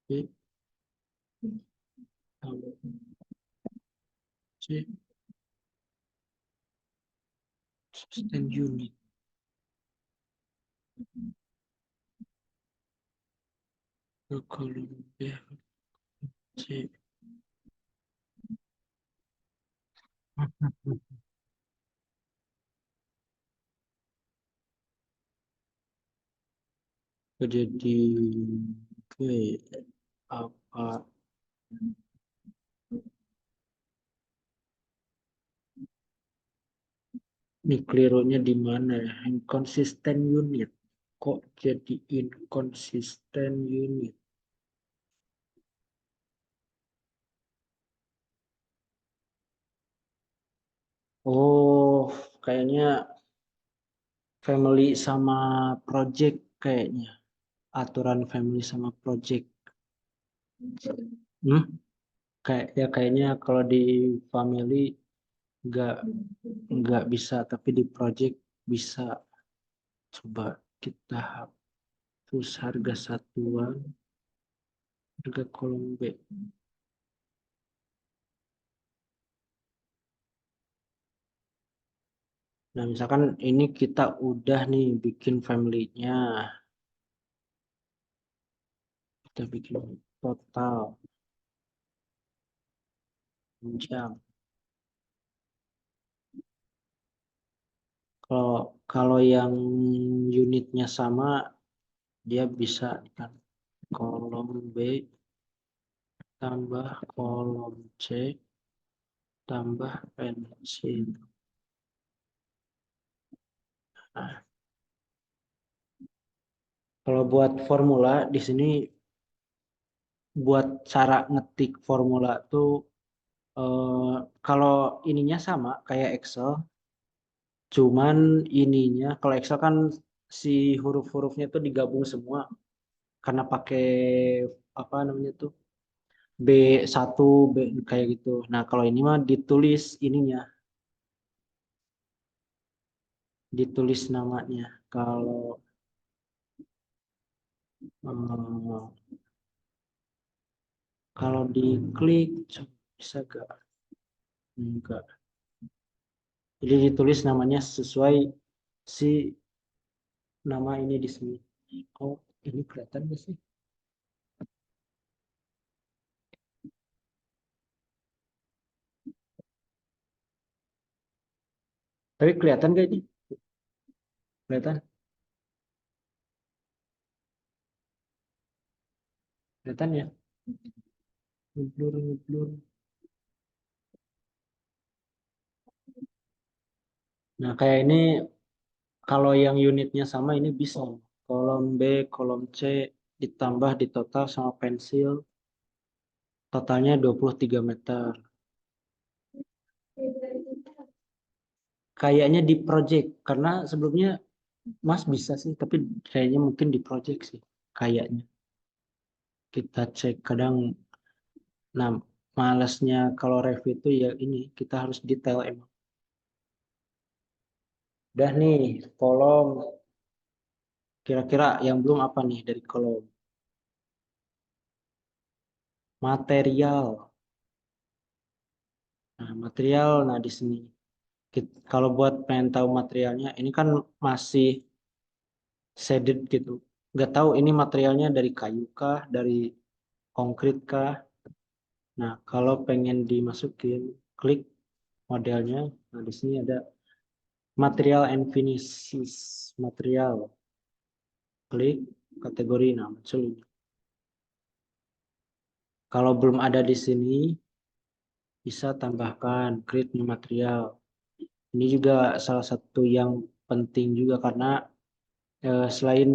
B tambah C sustain unit ke kolom B C. Jadi ke apa ini kelirunya di mana ya? Inconsistent unit. Kok jadi inconsistent unit? Oh, kayaknya family sama project kayaknya. Aturan family sama project. Hmm? Kayaknya kalau di family nggak nggak bisa, tapi di project bisa. Coba kita hapus harga satuan, harga kolom B. Nah, misalkan ini kita udah nih bikin family-nya. Kita bikin total jam. Kalau kalau yang unitnya sama, dia bisa kan kolom B tambah kolom C tambah pensil. Nah, kalau buat formula di sini buat cara ngetik formula tuh kalau ininya sama kayak Excel, cuman ininya kalau Excel kan si huruf-hurufnya tuh digabung semua karena pakai apa namanya tuh B1 B kayak gitu. Nah, kalau ini mah ditulis ininya, ditulis namanya. Eh, kalau diklik bisa gak? Enggak. Jadi ditulis namanya sesuai si nama ini di sini. Oh, ini kelihatan gak sih? Tapi kelihatan gak ini? Kelihatan? Kelihatan ya? Ngeblur, ngeblur. Nah, kayak ini kalau yang unitnya sama ini bisa. Kolom B, kolom C ditambah di total sama pensil. Totalnya 23 meter. Kayaknya di project. Karena sebelumnya Mas bisa sih. Tapi kayaknya mungkin di project sih. Kayaknya. Kita cek kadang. Nah, malesnya kalau review itu ya ini. Kita harus detail emang. Udah nih, kolom. Kira-kira yang belum apa nih dari kolom? Material. Nah, material, nah di sini. Kalau buat pengen tahu materialnya, ini kan masih shaded gitu. Nggak tahu ini materialnya dari kayu kah, dari konkrit kah. Nah, kalau pengen dimasukin, klik modelnya. Nah, di sini ada material and finishes. Material, klik kategori. Nah, muncul ini. Kalau belum ada di sini, bisa tambahkan create new material. Ini juga salah satu yang penting juga karena selain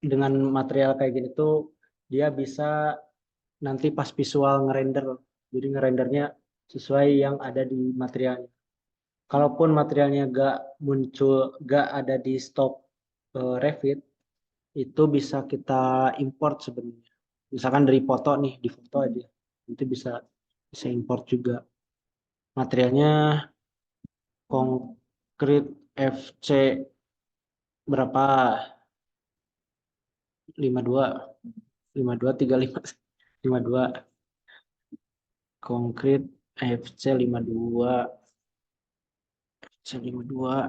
dengan material kayak gini tuh dia bisa nanti pas visual ngerender. Jadi ngerendernya sesuai yang ada di materialnya. Kalaupun materialnya gak muncul, gak ada di stok Revit, itu bisa kita import sebenarnya. Misalkan dari foto nih, di foto aja. Itu bisa bisa import juga. Materialnya konkrit FC berapa? 52, 52, 35, 52. Konkrit FC 52, FC 52.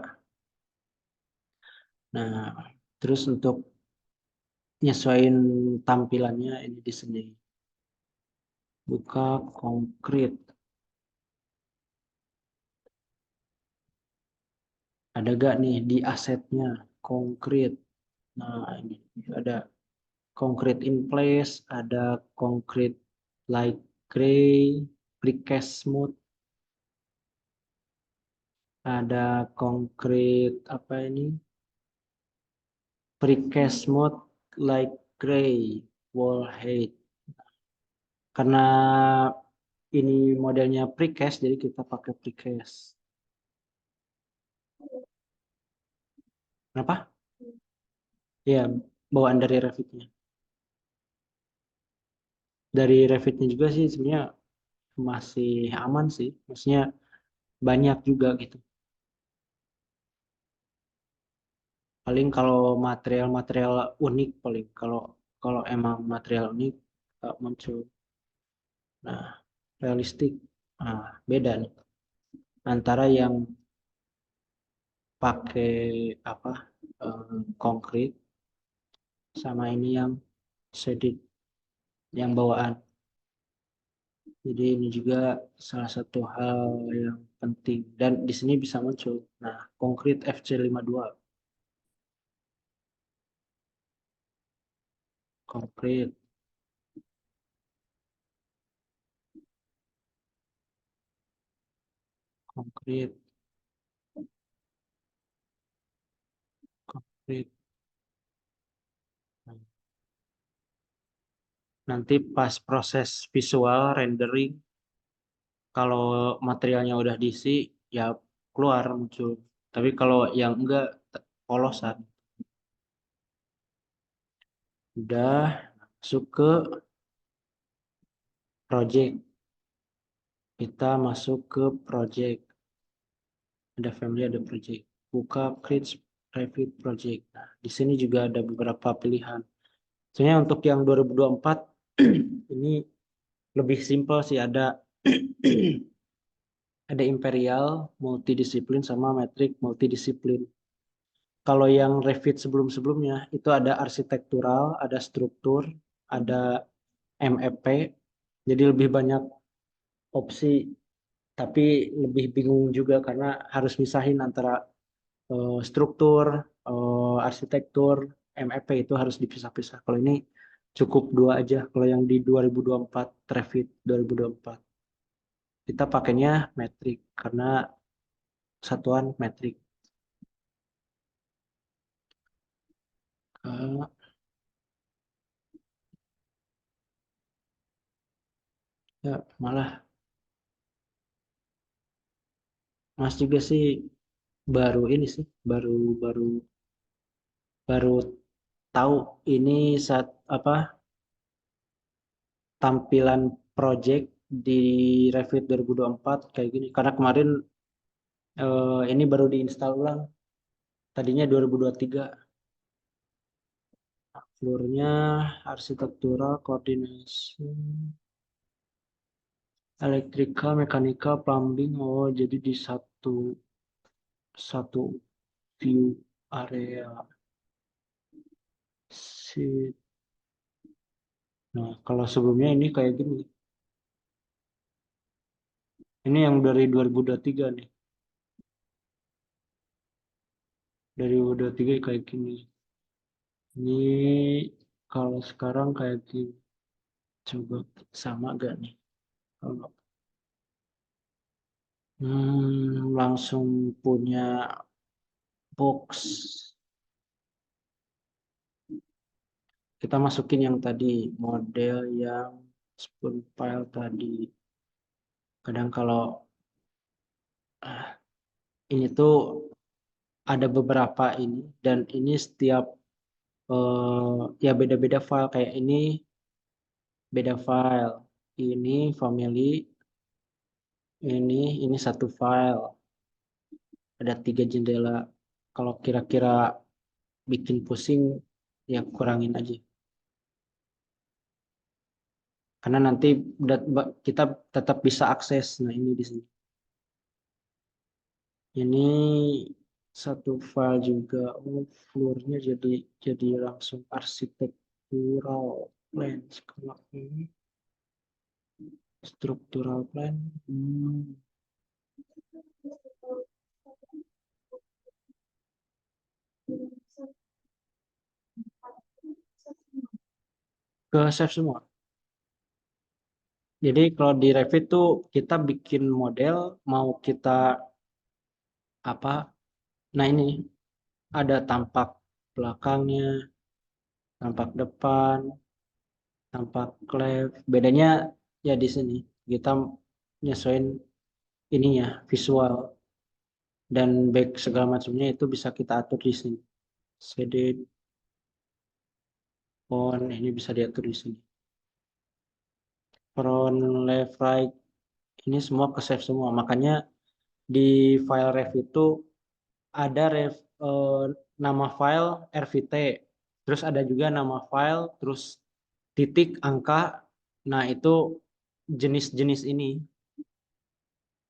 Nah, terus untuk nyesuaiin tampilannya ini di sini. Buka konkrit. Ada gak nih di asetnya konkrit? Nah, ini ada konkrit in place, ada konkrit light gray, precast smooth, ada konkrit apa ini? Precast smooth light gray wall height. Karena ini modelnya precast, jadi kita pakai precast. Kenapa? Ya, bawaan dari Revit-nya. Dari Revit-nya juga sih sebenarnya masih aman sih. Maksudnya banyak juga gitu. Paling kalau material-material unik paling kalau kalau emang material unik muncul. Nah, realistik beda nih antara yang pakai apa konkrit sama ini yang shaded yang bawaan. Jadi ini juga salah satu hal yang penting dan di sini bisa muncul. Nah, konkrit FC52, konkrit, konkrit, konkrit. Nanti pas proses visual rendering, kalau materialnya udah diisi, ya keluar muncul. Tapi kalau yang enggak, polosan. Udah masuk ke project. Kita masuk ke project. Ada family, ada project. Buka create Revit project. Nah, di sini juga ada beberapa pilihan. Sebenarnya untuk yang 2024 ini lebih simpel sih. Ada ada imperial, multidisiplin, sama metrik multidisiplin. Kalau yang Revit sebelum-sebelumnya itu ada arsitektural, ada struktur, ada MEP. Jadi lebih banyak opsi Tapi lebih bingung juga karena harus misahin antara struktur, arsitektur, MEP itu harus dipisah-pisah. Kalau ini cukup dua aja. Kalau yang di 2024, Revit 2024, kita pakainya metrik karena satuan metrik. Eh, Ya malah Mas juga sih baru ini sih, baru baru baru tahu ini saat apa tampilan project di Revit 2024 kayak gini. Karena kemarin ini baru diinstal ulang. Tadinya 2023. Floornya arsitektural, koordinasi, electrical, mechanical, plumbing. Oh, jadi di satu satu view area. Si. Nah, kalau sebelumnya ini kayak gini. Ini yang dari 2023 nih. Dari 2023 kayak gini. Ini kalau sekarang kayak gini. Coba sama gak nih? Kalau langsung punya box. Kita masukin yang tadi, model yang spoon file tadi. Kadang kalau ah, ini tuh ada beberapa ini dan ini setiap ya beda-beda file kayak ini beda file. Ini family, ini satu file. Ada 3 jendela. Kalau kira-kira bikin pusing ya kurangin aja. Karena nanti kita tetap bisa akses. Nah, ini di sini. Ini satu file juga. Oh, floornya jadi langsung arsitektural plan. Kalau ini struktural plan. Ke save semua. Jadi kalau di Revit tuh kita bikin model mau kita apa? Nah, ini ada tampak belakangnya, tampak depan, tampak left. Bedanya ya di sini kita nyesuaiin ininya visual dan back segala macamnya itu bisa kita atur di sini. Shaded, font ini bisa diatur di sini. Front, left, right ini semua ke save semua. Makanya di file ref itu ada eh, nama file RVT, terus ada juga nama file, terus titik angka. Nah, itu jenis-jenis ini,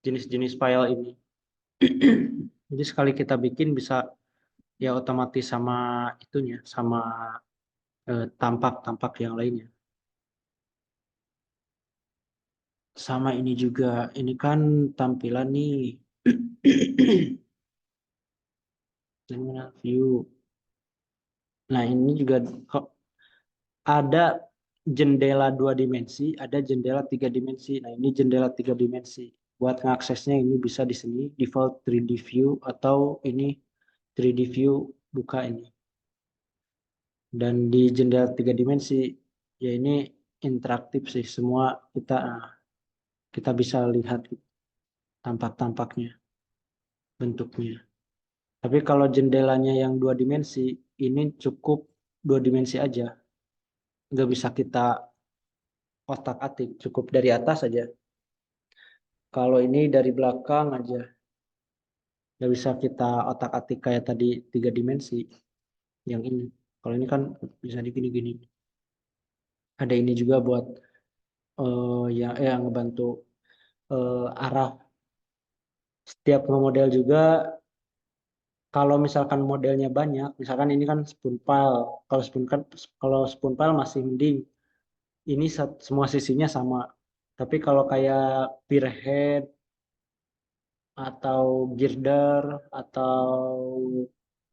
jenis-jenis file ini. Jadi sekali kita bikin bisa ya otomatis sama itunya, sama tampak-tampak yang lainnya. Sama ini juga, ini kan tampilan nih. Terminal view. Nah, ini juga kok ada jendela 2 dimensi, ada jendela 3 dimensi. Nah, ini jendela 3 dimensi. Buat mengaksesnya ini bisa di sini, default 3D view atau ini 3D view buka ini. Dan di jendela 3 dimensi, ya ini interaktif sih. Semua kita bisa lihat tampak-tampaknya, bentuknya. Tapi kalau jendelanya yang 2 dimensi, ini cukup 2 dimensi aja. Nggak bisa kita otak-atik, cukup dari atas aja. Kalau ini dari belakang aja, nggak bisa kita otak-atik kayak tadi 3 dimensi yang ini. Kalau ini kan bisa digini-gini. Ada ini juga buat yang ngebantu arah setiap model juga. Kalau misalkan modelnya banyak, misalkan ini kan spoon pile. Kalau spoon pile masih mending. Ini semua sisinya sama. Tapi kalau kayak pier head atau girder atau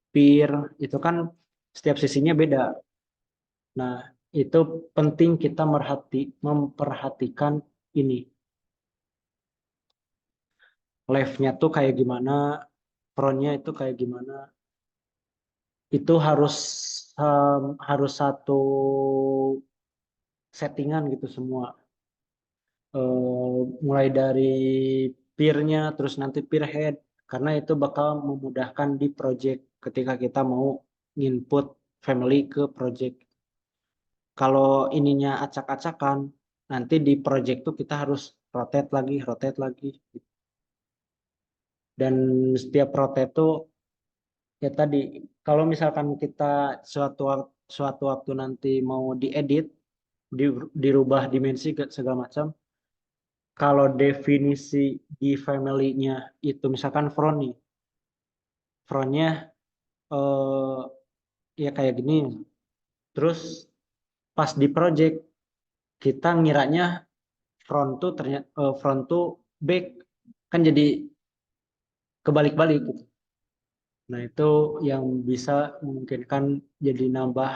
pier itu kan setiap sisinya beda. Nah, itu penting kita memperhatikan ini. Left-nya tuh kayak gimana, front-nya itu kayak gimana. Itu harus satu settingan gitu semua. Mulai dari peer-nya, terus nanti peer head, karena itu bakal memudahkan di project ketika kita mau input family ke project. Kalau ininya acak-acakan, nanti di project tuh kita harus rotate lagi. Dan setiap rotate tuh ya tadi, kalau misalkan kita suatu waktu nanti mau diedit, dirubah dimensi segala macam, kalau definisi di family-nya itu misalkan front nih, frontnya eh, ya kayak gini, terus pas di project kita ngiranya front tuh back, kan jadi kebalik-balik gitu. Nah, itu yang bisa memungkinkan jadi nambah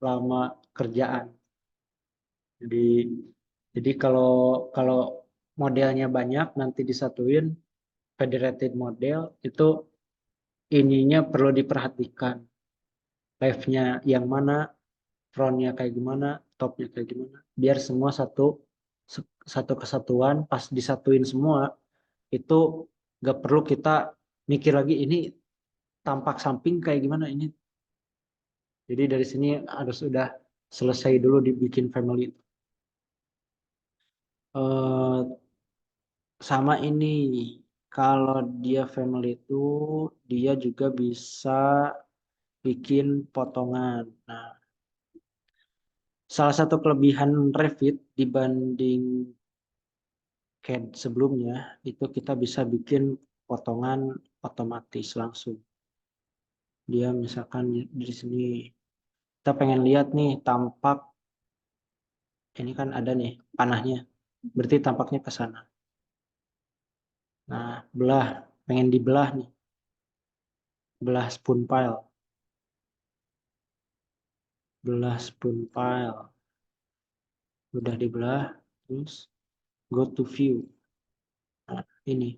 lama kerjaan. Jadi jadi kalau kalau modelnya banyak nanti disatuin federated model itu ininya perlu diperhatikan. Left-nya yang mana, front-nya kayak gimana, top-nya kayak gimana. Biar semua satu kesatuan, pas disatuin semua itu gak perlu kita mikir lagi ini tampak samping kayak gimana ini. Jadi dari sini harus udah selesai dulu dibikin family. Eh, Sama ini, kalau dia family itu dia juga bisa bikin potongan. Nah, salah satu kelebihan Revit dibanding CAD sebelumnya itu kita bisa bikin potongan otomatis langsung. Dia misalkan di sini kita pengen lihat nih tampak ini kan ada nih panahnya. Berarti tampaknya ke sana. Nah, pengen dibelah nih, belah spoon pile, belah spoon pile. Udah dibelah, terus go to view. Nah, ini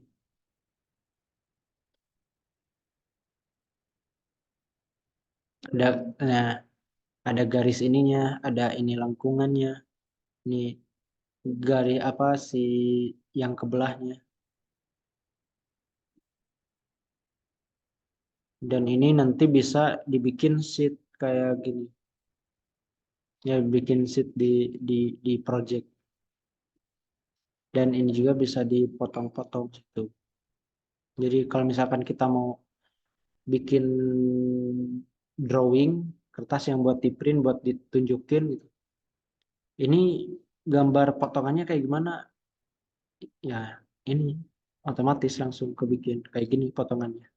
ada nah, ada garis ininya, ada ini lengkungannya, ini garis apa sih yang kebelahnya. Dan ini nanti bisa dibikin sheet kayak gini. Ya bikin sheet di project. Dan ini juga bisa dipotong-potong gitu. Jadi kalau misalkan kita mau bikin drawing, kertas yang buat di print, buat ditunjukin gitu. Ini gambar potongannya kayak gimana? Ya, ini otomatis langsung kebikin kayak gini potongannya.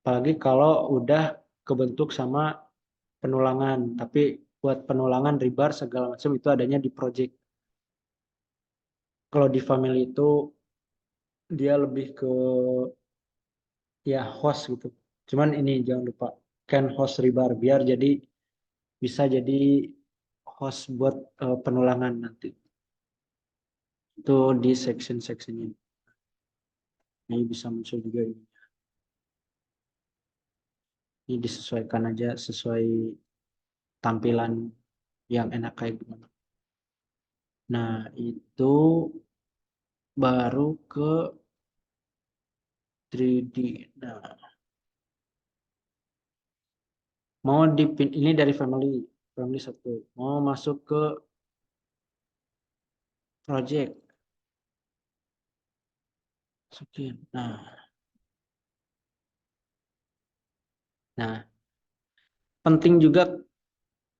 Apalagi kalau udah kebentuk sama penulangan, tapi buat penulangan rebar segala macam itu adanya di project. Kalau di family itu dia lebih ke ya host gitu. Cuman ini jangan lupa can host rebar biar jadi bisa jadi host buat penulangan nanti. Itu di section-sectionnya. Ini bisa muncul juga ini. Ini disesuaikan aja sesuai tampilan yang enak kayak gimana. Nah, itu baru ke 3D. Nah, mau dipin ini dari family satu. Mau masuk ke project. Masukin. Nah, penting juga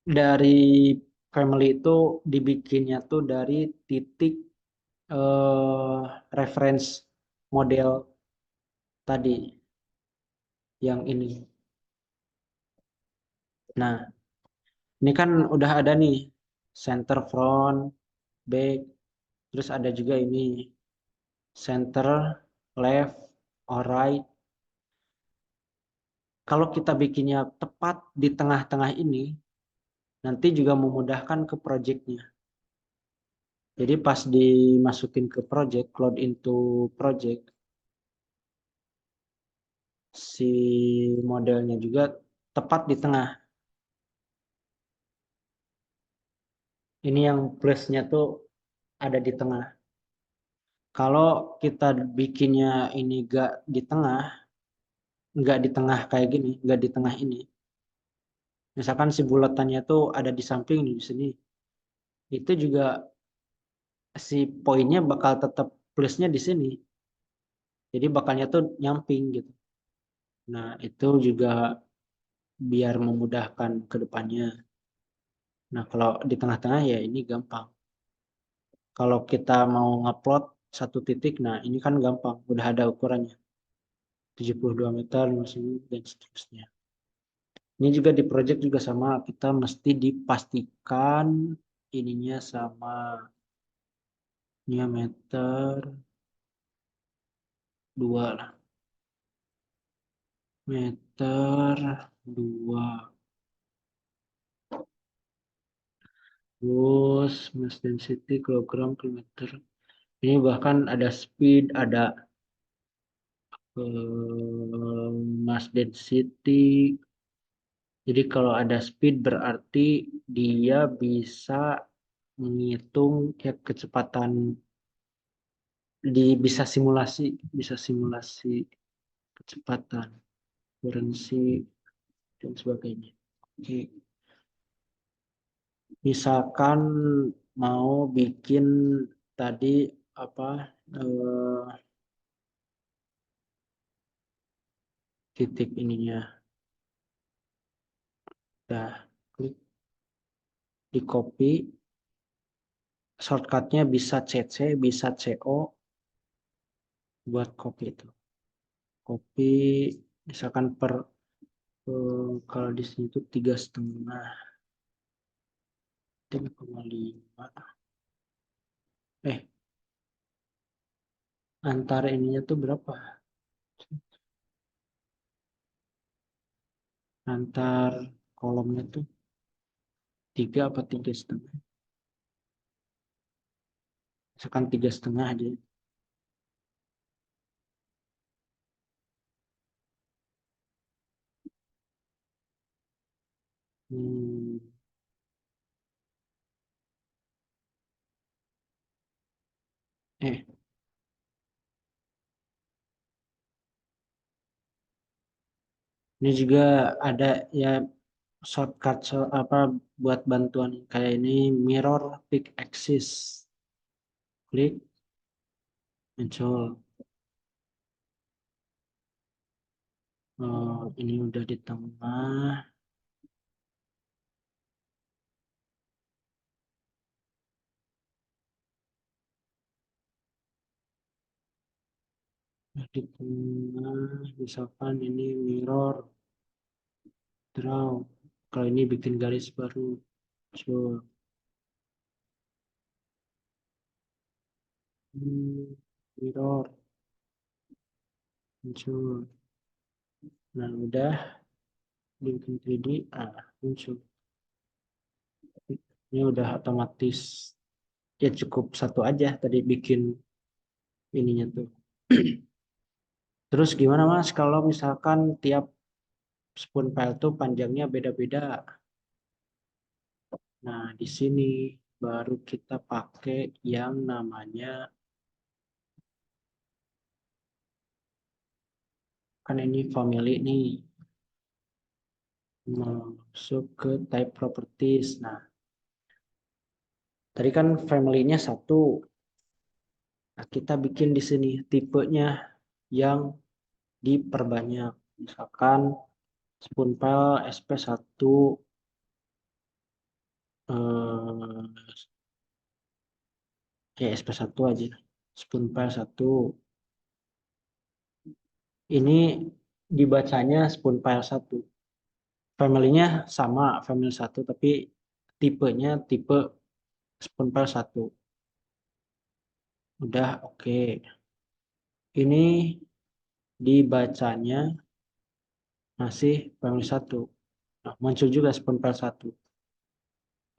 dari family itu dibikinnya tuh dari titik reference model tadi yang ini. Nah, ini kan udah ada nih center front, back, terus ada juga ini center left, Alright. Kalau kita bikinnya tepat di tengah-tengah ini, nanti juga memudahkan ke projectnya. Jadi pas dimasukin ke project, load into project, si modelnya juga tepat di tengah. Ini yang plusnya tuh ada di tengah. Kalau kita bikinnya ini gak di tengah, nggak di tengah kayak gini, nggak di tengah ini. Misalkan si bulatannya tuh ada di samping nih, di sini. Itu juga si poinnya bakal tetap plusnya di sini. Jadi bakalnya tuh nyamping gitu. Nah, itu juga biar memudahkan ke depannya. Nah, kalau di tengah-tengah ya ini gampang. Kalau kita mau ngupload satu titik, nah ini kan gampang, udah ada ukurannya. 72 meter, 50 dan seterusnya. Ini juga di project juga sama, kita mesti dipastikan ininya sama meter 2 lah. Meter 2. Terus mass density kilogram per meter. Ini bahkan ada speed, ada mass density. Jadi kalau ada speed berarti dia bisa menghitung ya, kecepatan bisa simulasi kecepatan, currency dan sebagainya. Oke. Misalkan mau bikin tadi apa eh, titik ininya, dah klik di copy, shortcutnya bisa CC, bisa CO buat copy itu. Copy misalkan kalau di sini tuh 3,5, 3,5. Eh, antara ininya tuh berapa? Antar kolomnya tuh 3 apa 3,5? Misalkan 3,5 aja. Hmm. Eh, ini juga ada ya shortcut apa buat bantuan kayak ini mirror pick axis. Klik, muncul. Oh, ini udah di tengah. Di tengah, misalkan ini mirror, draw. Kalau ini bikin garis baru, muncul. Mirror, muncul. Nah, udah bikin 3D, muncul. Ini udah otomatis. Ya cukup satu aja tadi bikin ininya tuh. Terus gimana Mas kalau misalkan tiap spoon file tuh panjangnya beda-beda? Nah, di sini baru kita pakai yang namanya, kan ini family nih, masuk ke type properties. Nah, tadi kan family-nya satu. Nah, kita bikin di sini tipenya yang diperbanyak. Misalkan spoon file SP1 ya SP1 aja. Spoon file 1. Ini dibacanya spoon file 1. Family-nya sama, family 1, tapi tipenya tipe spoon file 1. Udah oke. Ini dibacanya masih family satu. Nah, muncul juga spoon file satu.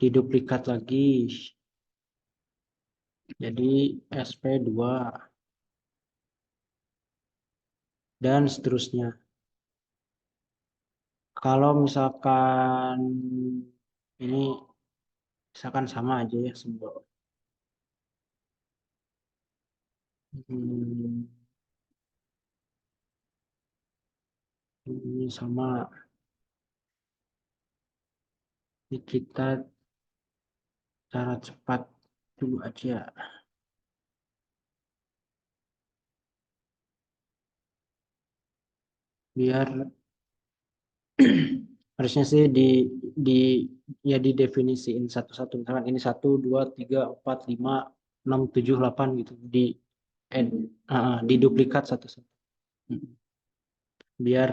Diduplikat lagi. Jadi SP2 dan seterusnya. Kalau misalkan ini misalkan sama aja ya semua. Hmm, ini sama. Ini kita cara cepat dulu aja. Biar harusnya sih di ya didefinisiin satu-satu. Misalkan ini satu, dua, tiga, empat, lima, enam, tujuh, delapan gitu. Ed, diduplikat satu-satu. Mm. Biar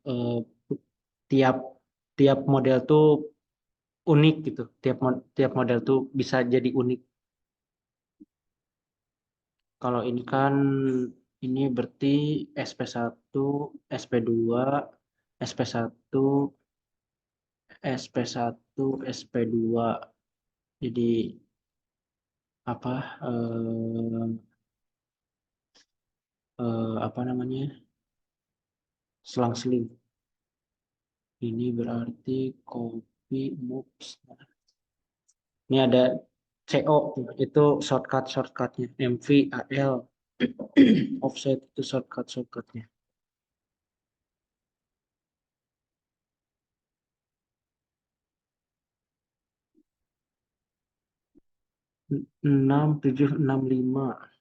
eh, tiap tiap model tuh unik gitu. Tiap model tuh bisa jadi unik. Kalau ini kan ini berarti SP1, SP2, SP1, SP1, SP2. Jadi apa apa namanya? Selang-seling. Ini berarti copy moves. Ini ada CO itu shortcutnya MV AL offset itu shortcutnya 6765.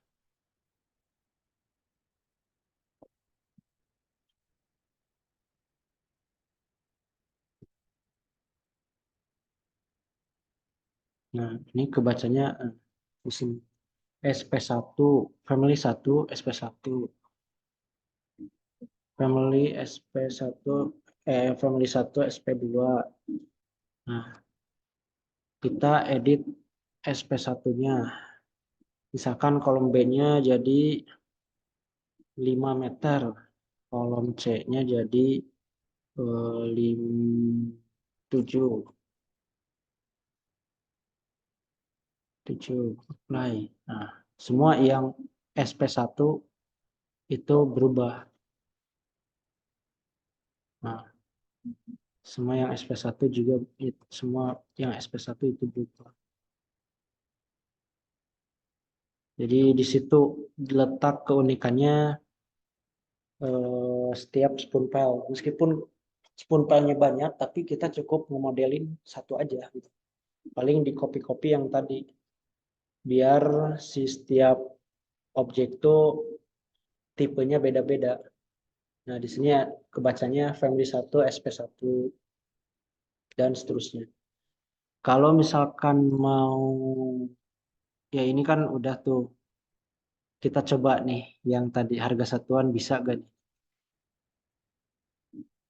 Nah, ini kebacanya di sini SP1 family 1 SP1 family SP1 family 1 SP2. Nah, kita edit SP1-nya. Misalkan kolom B-nya jadi 5 meter, kolom C-nya jadi 7 7 apply. Nah, semua yang SP1 itu berubah. Nah, semua yang SP1 juga semua yang SP1 itu berubah. Jadi di situ diletak keunikannya setiap spoon file. Meskipun spoon file-nya banyak, tapi kita cukup ngemodelin satu aja gitu. Paling di copy-copy yang tadi biar si setiap objek itu tipenya beda-beda. Nah, di sini ya kebacanya family 1, SP1 dan seterusnya. Kalau misalkan mau ya ini kan udah tuh kita coba nih yang tadi harga satuan bisa gak nih?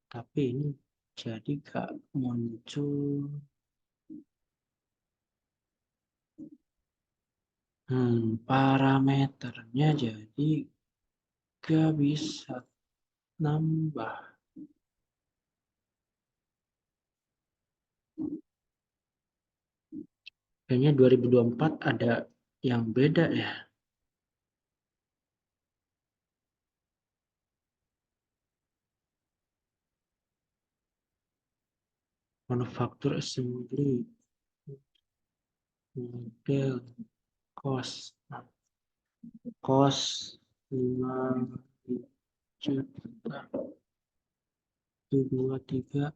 Tapi ini jadi gak muncul. Parameternya jadi gak bisa nambah. Kayaknya 2024 ada yang beda ya. Manufacture assembly, model, cost. Nah, cost 5 juta, 1, 2, 3,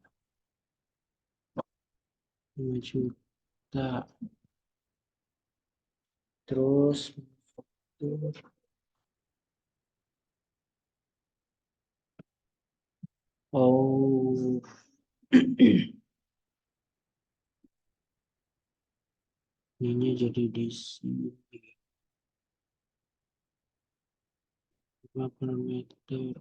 5 juta. Terus oh ini jadi di sini 50 meter.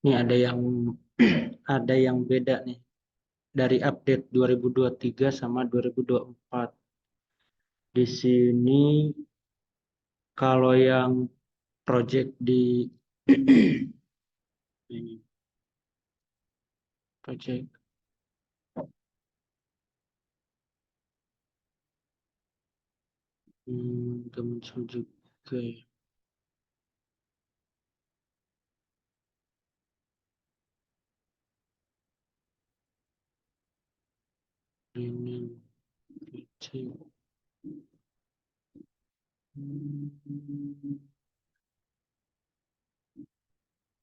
Ini ada yang ada yang beda nih dari update 2023 sama 2024. Di sini kalau yang project di ini project udah muncul juga ya. Ini project.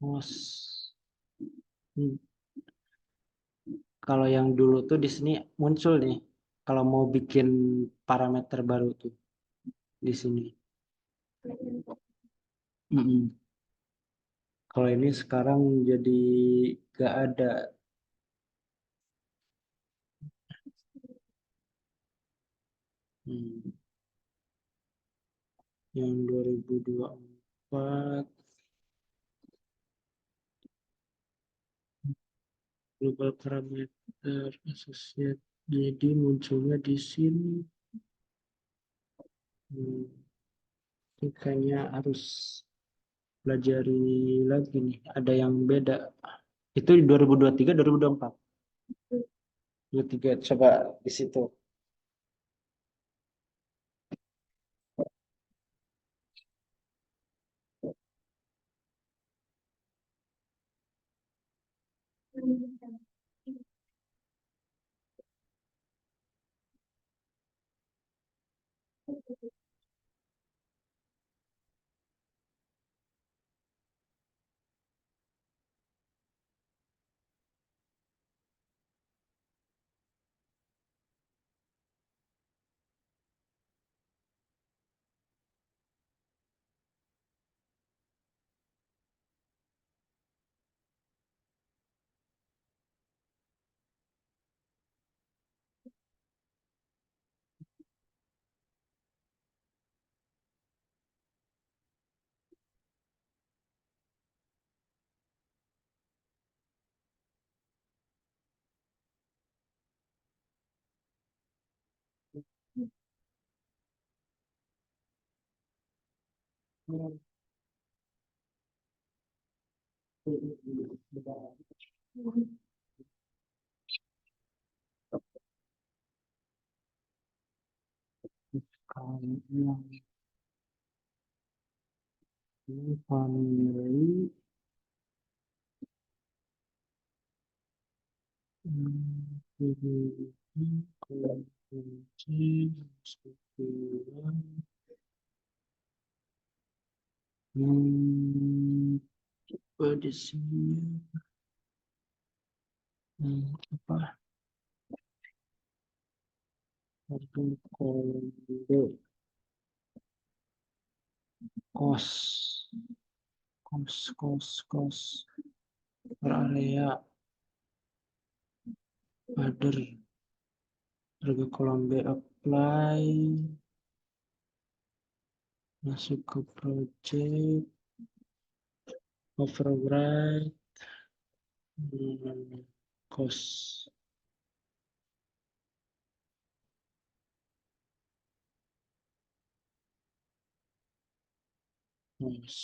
Os. Hmm. Kalau yang dulu tuh di sini muncul nih. Kalau mau bikin parameter baru tuh di sini. Mm-mm. Kalau ini sekarang jadi gak ada. Hmm. Yang 2024 global parameter associate. Jadi munculnya di sini. Hmm. Ini kayaknya harus pelajari lagi nih. Ada yang beda. Itu di 2023, 2024. 23 coba di situ. Kalau yang ini family, kalau kunci, sekian, coba di sini, apa, harga kolom B, kos, kos per area, other, harga kolom B apply, masuk ke project, override, kos, kos.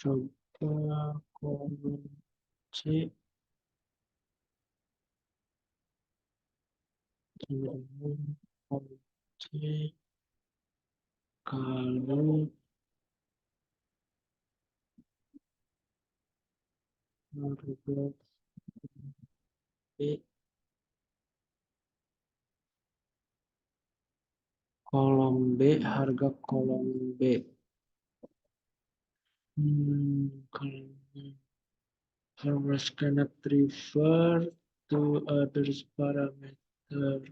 Coba kolom C, kemudian kolom C, kalau harga B, kolom B, harga kolom B. Farmers cannot refer to others parameter.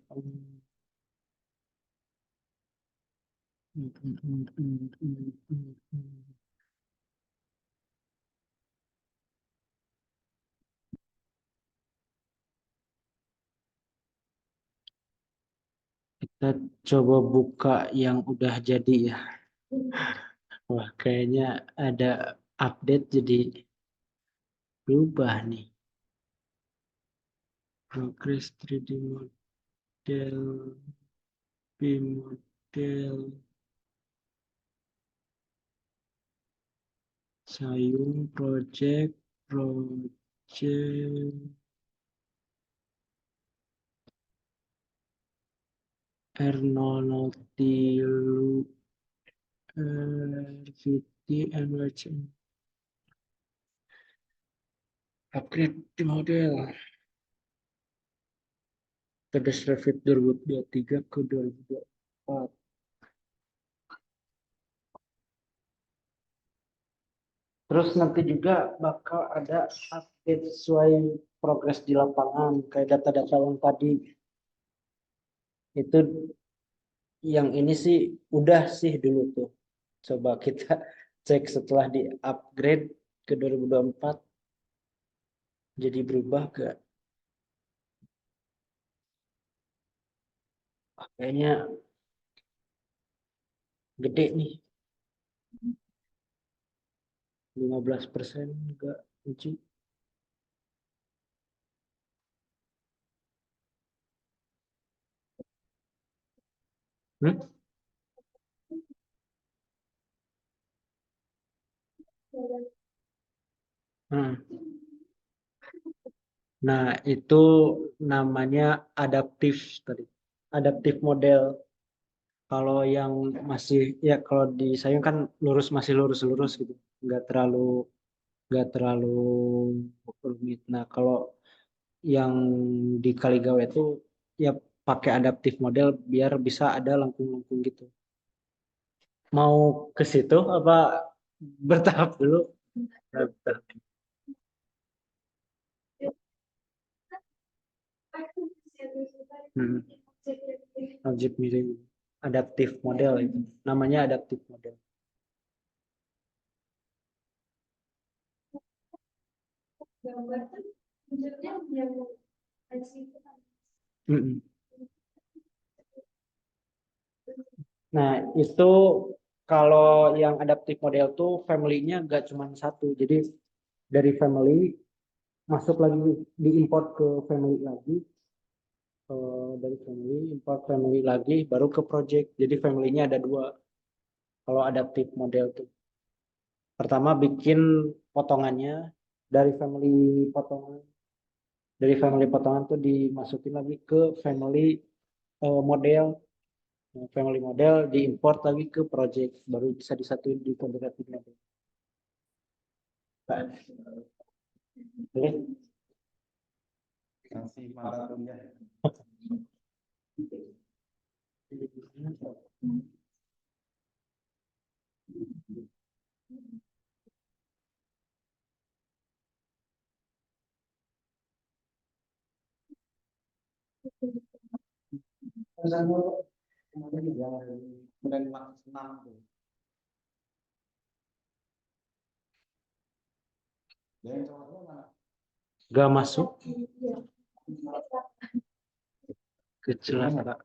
Kita coba buka yang udah jadi ya. Wah, kayaknya ada update jadi berubah nih. Progress 3D model, P model, Sayung project, R003 VT and upgrade di model Pedes Revit 2023 ke 2024. Terus nanti juga bakal ada update sesuai progres di lapangan kayak data-data yang tadi. Itu yang ini sih udah sih dulu tuh. Coba kita cek setelah di upgrade ke 2024 jadi berubah ke kayaknya gede nih 15% enggak uji. Hmm? Hmm. Nah, itu namanya adaptif tadi. Adaptif model. Kalau yang masih ya kalau di sayung kan lurus masih lurus-lurus gitu. Nggak terlalu rumit. Nah, kalau yang di Kaligawe itu ya pakai adaptif model biar bisa ada lengkung-lengkung gitu. Mau ke situ apa bertahap dulu? Bertahap. Hmm. Objek miring adaptif model itu. Namanya adaptif model. Mm-mm. Nah, itu kalau yang adaptif model tuh family-nya nggak cuma satu. Jadi dari family masuk lagi diimport ke family lagi, dari family import family lagi baru ke project. Jadi family-nya ada dua. Kalau adaptif model tuh pertama bikin potongannya dari family potongan. Dari family potongan tuh dimasukin lagi ke family model. Nah, family model diimport lagi ke project baru bisa disatuin di konfigurasi model. Oke. Kasih mata kuliah. 9 tuh. Dan cowoknya mana? Gak masuk kecelakaan.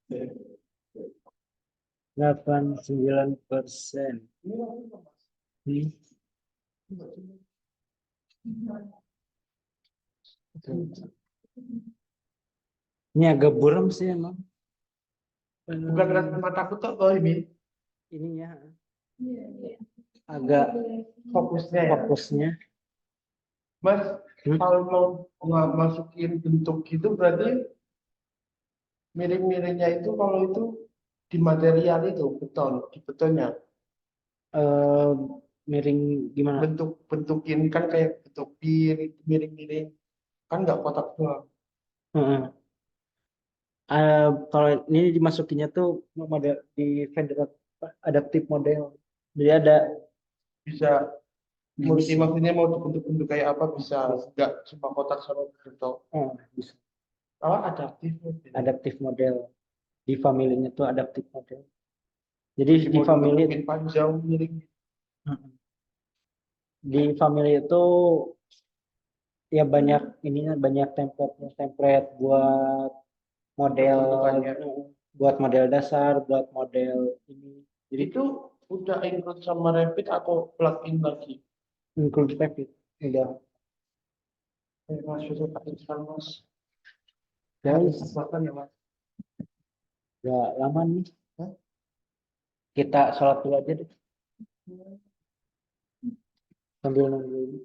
Iya. 89%. Hmm. Ini agak buram sih emang. Bukan rasa mataku tuh kalau ini Ininya agak fokusnya ya. fokusnya. Mas, Hmm. kalau mau masukin bentuk gitu berarti miring-miringnya itu kalau itu di material itu beton, di betonnya. Eh, miring gimana? bentukin kan kayak bentuk pin miring-miring kan nggak kotak doang. Heeh. Kalau ini dimasukinnya tuh model di vendor adaptif model. Jadi ada Bisa multi bisa. maksudnya mau bentuk-bentuk kayak apa bisa nggak cuma kotak sama bentuk. Bisa. Oh, adaptif gitu. Adaptif model. Di family-nya tuh adaptif model. Jadi Jadi di mau family dibentukin panjang miring itu ya banyak ininya banyak template buat model bentukannya. dasar, buat model ini. Jadi Itu udah include sama Revit atau plugin lagi? include Revit udah Mas sudah pakai sekarang mas. Harus guys, makan ya mas. udah lama nih. Hah? Kita sholat dulu aja deh sambil nunggu ini.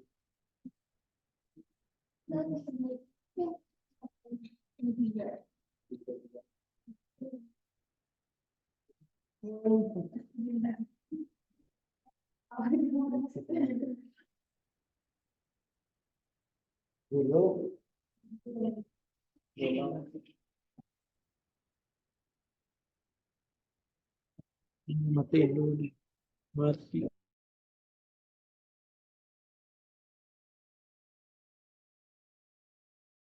Dulu matiin dulu nih. Mati.